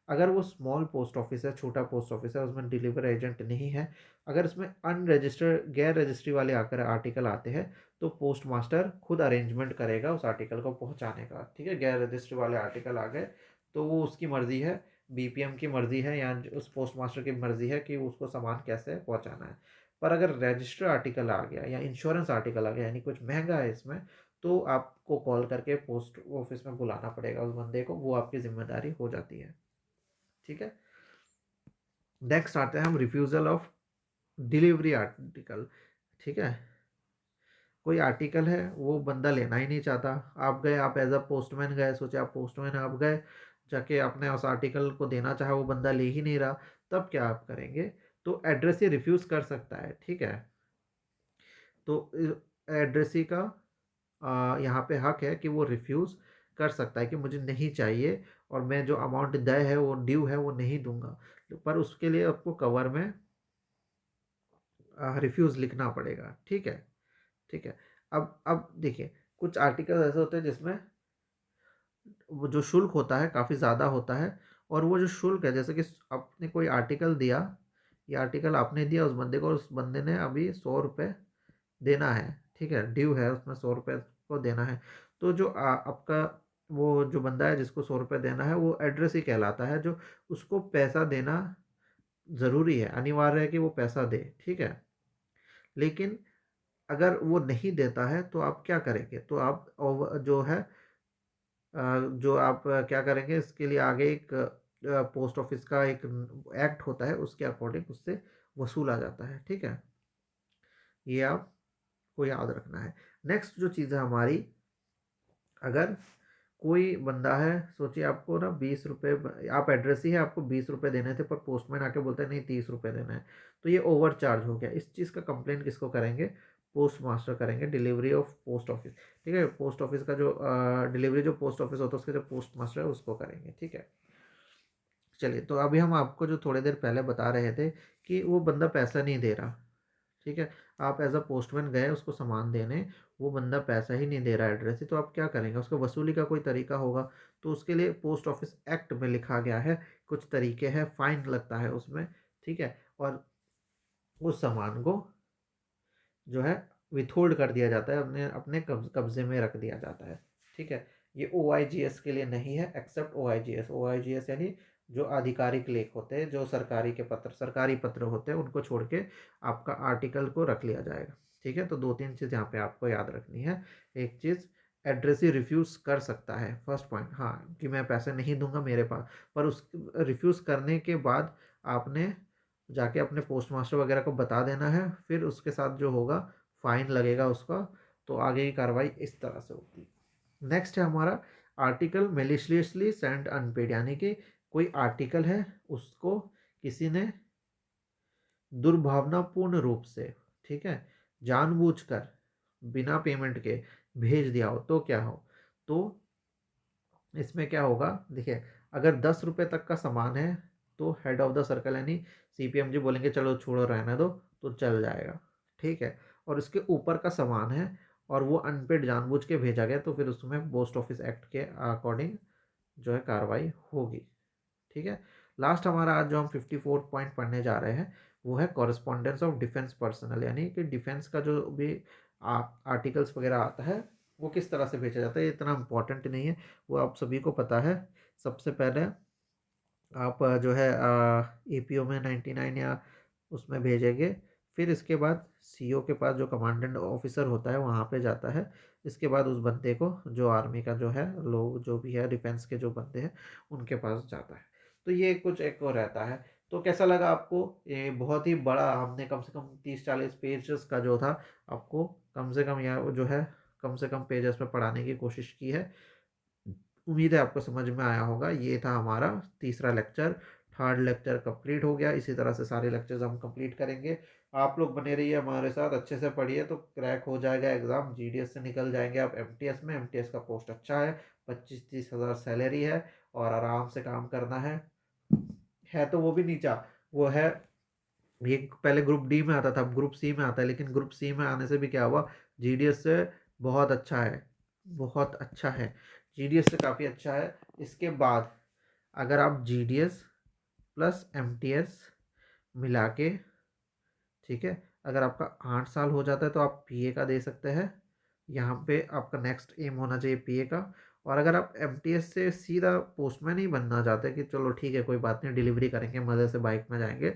अगर वो स्मॉल पोस्ट ऑफिस है, छोटा पोस्ट ऑफिस है, उसमें डिलीवर एजेंट नहीं है, अगर इसमें अनरजिस्टर्ड, गैर रजिस्ट्री वाले आकर आर्टिकल आते हैं, तो पोस्ट मास्टर खुद अरेंजमेंट करेगा उस आर्टिकल को पहुंचाने का, ठीक है। गैर रजिस्ट्री वाले आर्टिकल आ गए तो वो उसकी मर्ज़ी है, बीपीएम की मर्ज़ी है या उस पोस्ट मास्टर की मर्ज़ी है कि उसको सामान कैसे पहुंचाना है। पर अगर रजिस्टर आर्टिकल आ गया या इंश्योरेंस आर्टिकल आ गया, यानी कुछ महंगा है इसमें, तो आपको कॉल करके पोस्ट ऑफिस में बुलाना पड़ेगा उस बंदे को, वो आपकी जिम्मेदारी हो जाती है, ठीक है। नेक्स्ट आते हैं हम रिफ्यूज़ल ऑफ डिलीवरी आर्टिकल, ठीक है। कोई आर्टिकल है वो बंदा लेना ही नहीं चाहता, आप गए, आप एज अ पोस्टमैन गए, सोचे आप पोस्टमैन आप गए, जाके आपने उस आर्टिकल को देना चाहा, वो बंदा ले ही नहीं रहा, तब क्या आप करेंगे? तो एड्रेस ही रिफ्यूज़ कर सकता है, ठीक है। तो एड्रेसी का यहाँ पे हक है कि वो रिफ्यूज़ कर सकता है कि मुझे नहीं चाहिए और मैं जो अमाउंट तय है, वो ड्यू है, वो नहीं दूंगा। पर उसके लिए आपको कवर में रिफ्यूज़ लिखना पड़ेगा, ठीक है, ठीक है। अब देखिए, कुछ आर्टिकल ऐसे होते हैं जिसमें वो जो शुल्क होता है काफ़ी ज़्यादा होता है, और वो जो शुल्क है, जैसे कि आपने कोई आर्टिकल दिया, ये आर्टिकल आपने दिया उस बंदे को, उस बंदे ने अभी 100 रुपये देना है, ठीक है, ड्यू है, उसमें 100 रुपये को देना है। तो जो आपका वो जो बंदा है जिसको 100 रुपये देना है, वो एड्रेस ही कहलाता है, जो उसको पैसा देना ज़रूरी है, अनिवार्य है कि वो पैसा दे, ठीक है। लेकिन अगर वो नहीं देता है तो आप क्या करेंगे? तो आप जो है जो आप क्या करेंगे, इसके लिए आगे एक पोस्ट ऑफिस का एक एक्ट होता है, उसके अकॉर्डिंग उससे वसूला जाता है, ठीक है। ये आपको याद रखना है। नेक्स्ट जो चीज़ है हमारी, अगर कोई बंदा है, सोचिए आपको ना 20 रुपये, आप एड्रेस ही है, आपको 20 रुपये देने थे, पर पोस्टमैन आके बोलते हैं नहीं 30 रुपये देना है, तो ये ओवर चार्ज हो गया। इस चीज़ का कंप्लेंट किसको करेंगे? पोस्ट मास्टर करेंगे, डिलीवरी ऑफ पोस्ट ऑफिस, ठीक है। पोस्ट ऑफिस का जो डिलीवरी जो पोस्ट ऑफिस होता है, उसके जो पोस्ट मास्टर है उसको करेंगे, ठीक है। चलिए, तो अभी हम आपको जो थोड़ी देर पहले बता रहे थे कि वो बंदा पैसा नहीं दे रहा, ठीक है। आप एज अ पोस्टमैन गए उसको सामान देने, वो बंदा पैसा ही नहीं दे रहा एड्रेस ही, तो आप क्या करेंगे? उसको वसूली का कोई तरीका होगा, तो उसके लिए पोस्ट ऑफिस एक्ट में लिखा गया है, कुछ तरीके हैं, फाइन लगता है उसमें, ठीक है। और उस सामान को जो है विथहोल्ड कर दिया जाता है, अपने अपने कब्जे में रख दिया जाता है, ठीक है। ये OIGS के लिए नहीं है, एक्सेप्ट OIGS यानी जो आधिकारिक लेख होते हैं, जो सरकारी पत्र होते हैं, उनको छोड़ के आपका आर्टिकल को रख लिया जाएगा, ठीक है। तो 2-3 चीज़ यहाँ पे आपको याद रखनी है। एक चीज़, एड्रेस ही रिफ्यूज़ कर सकता है, फर्स्ट पॉइंट, हाँ, कि मैं पैसे नहीं दूंगा मेरे पास, पर उस रिफ्यूज़ करने के बाद आपने जाके अपने पोस्ट मास्टर वगैरह को बता देना है, फिर उसके साथ जो होगा फाइन लगेगा उसका। तो आगे की कार्रवाई इस तरह से होती है। नेक्स्ट है हमारा आर्टिकल मेलिशियसली सेंड अनपेड, यानी कि कोई आर्टिकल है उसको किसी ने दुर्भावनापूर्ण रूप से, ठीक है, जानबूझकर बिना पेमेंट के भेज दिया हो, तो क्या हो? तो इसमें क्या होगा, देखिए, अगर 10 रुपये तक का सामान है तो हेड ऑफ द सर्कल यानी CPM जी बोलेंगे चलो छोड़ो रहने दो, तो चल जाएगा, ठीक है। और इसके ऊपर का सामान है और वो अनपेड जानबूझ के भेजा गया तो फिर उसमें पोस्ट ऑफिस एक्ट के अकॉर्डिंग जो है कार्रवाई होगी। ठीक है। लास्ट हमारा आज जो हम 54 पॉइंट पढ़ने जा रहे हैं वो है कॉरेस्पॉन्डेंस ऑफ डिफेंस पर्सनल, यानी कि डिफेंस का जो भी आर्टिकल्स वगैरह आता है वो किस तरह से भेजा जाता है। ये इतना इम्पोर्टेंट नहीं है, वो आप सभी को पता है। सबसे पहले आप जो है एपीओ में 99 या उसमें भेजेंगे, फिर इसके बाद सीओ के पास जो कमांडेंट ऑफिसर होता है वहाँ पे जाता है। इसके बाद उस बंदे को जो आर्मी का जो है लोग जो भी है डिफेंस के जो बंदे हैं उनके पास जाता है। तो ये कुछ एक वो रहता है। तो कैसा लगा आपको? ये बहुत ही बड़ा, हमने कम से कम 30-40 पेजेस का जो था आपको कम से कम या जो है कम से कम पेजेस में पढ़ाने की कोशिश की है। उम्मीद है आपको समझ में आया होगा। ये था हमारा तीसरा लेक्चर। थर्ड लेक्चर कंप्लीट हो गया। इसी तरह से सारे लेक्चर्स हम कंप्लीट करेंगे। आप लोग बने रहिए हमारे साथ, अच्छे से पढ़िए तो क्रैक हो जाएगा एग्ज़ाम। जीडीएस से निकल जाएंगे आप एमटीएस में। एमटीएस का पोस्ट अच्छा है, 25-30 हज़ार सैलरी है और आराम से काम करना है तो वो भी नीचा वो है। ये पहले ग्रुप डी में आता था, अब ग्रुप सी में आता है, लेकिन ग्रुप सी में आने से भी क्या हुआ, जीडीएस से बहुत अच्छा है, बहुत अच्छा है। जीडीएस से काफ़ी अच्छा है। इसके बाद अगर आप जीडीएस प्लस एमटीएस मिला के, ठीक है, अगर आपका 8 साल हो जाता है तो आप पीए का दे सकते हैं। यहाँ पे आपका नेक्स्ट एम होना चाहिए पीए का। और अगर आप एमटीएस से सीधा पोस्टमैन ही बनना चाहते हैं कि चलो ठीक है कोई बात नहीं डिलीवरी करेंगे मज़े से बाइक में जाएंगे,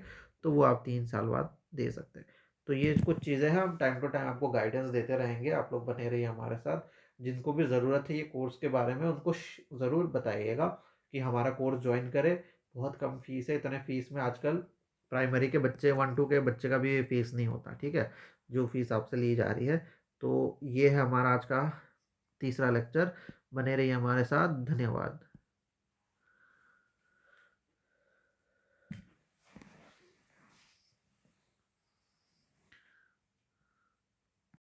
तो वो आप 3 साल बाद दे सकते हैं। तो ये कुछ चीज़ें हैं, हम टाइम टू टाइम आपको गाइडेंस देते रहेंगे। आप लोग बने रहिए हमारे साथ। जिनको भी ज़रूरत है ये कोर्स के बारे में उनको ज़रूर बताइएगा कि हमारा कोर्स ज्वाइन करें। बहुत कम फीस है, इतने फीस में आजकल प्राइमरी के बच्चे 1-2 के बच्चे का भी फीस नहीं होता। ठीक है, जो फीस आपसे ली जा रही है। तो ये है हमारा आज का तीसरा लेक्चर। बने रहिए हमारे साथ। धन्यवाद।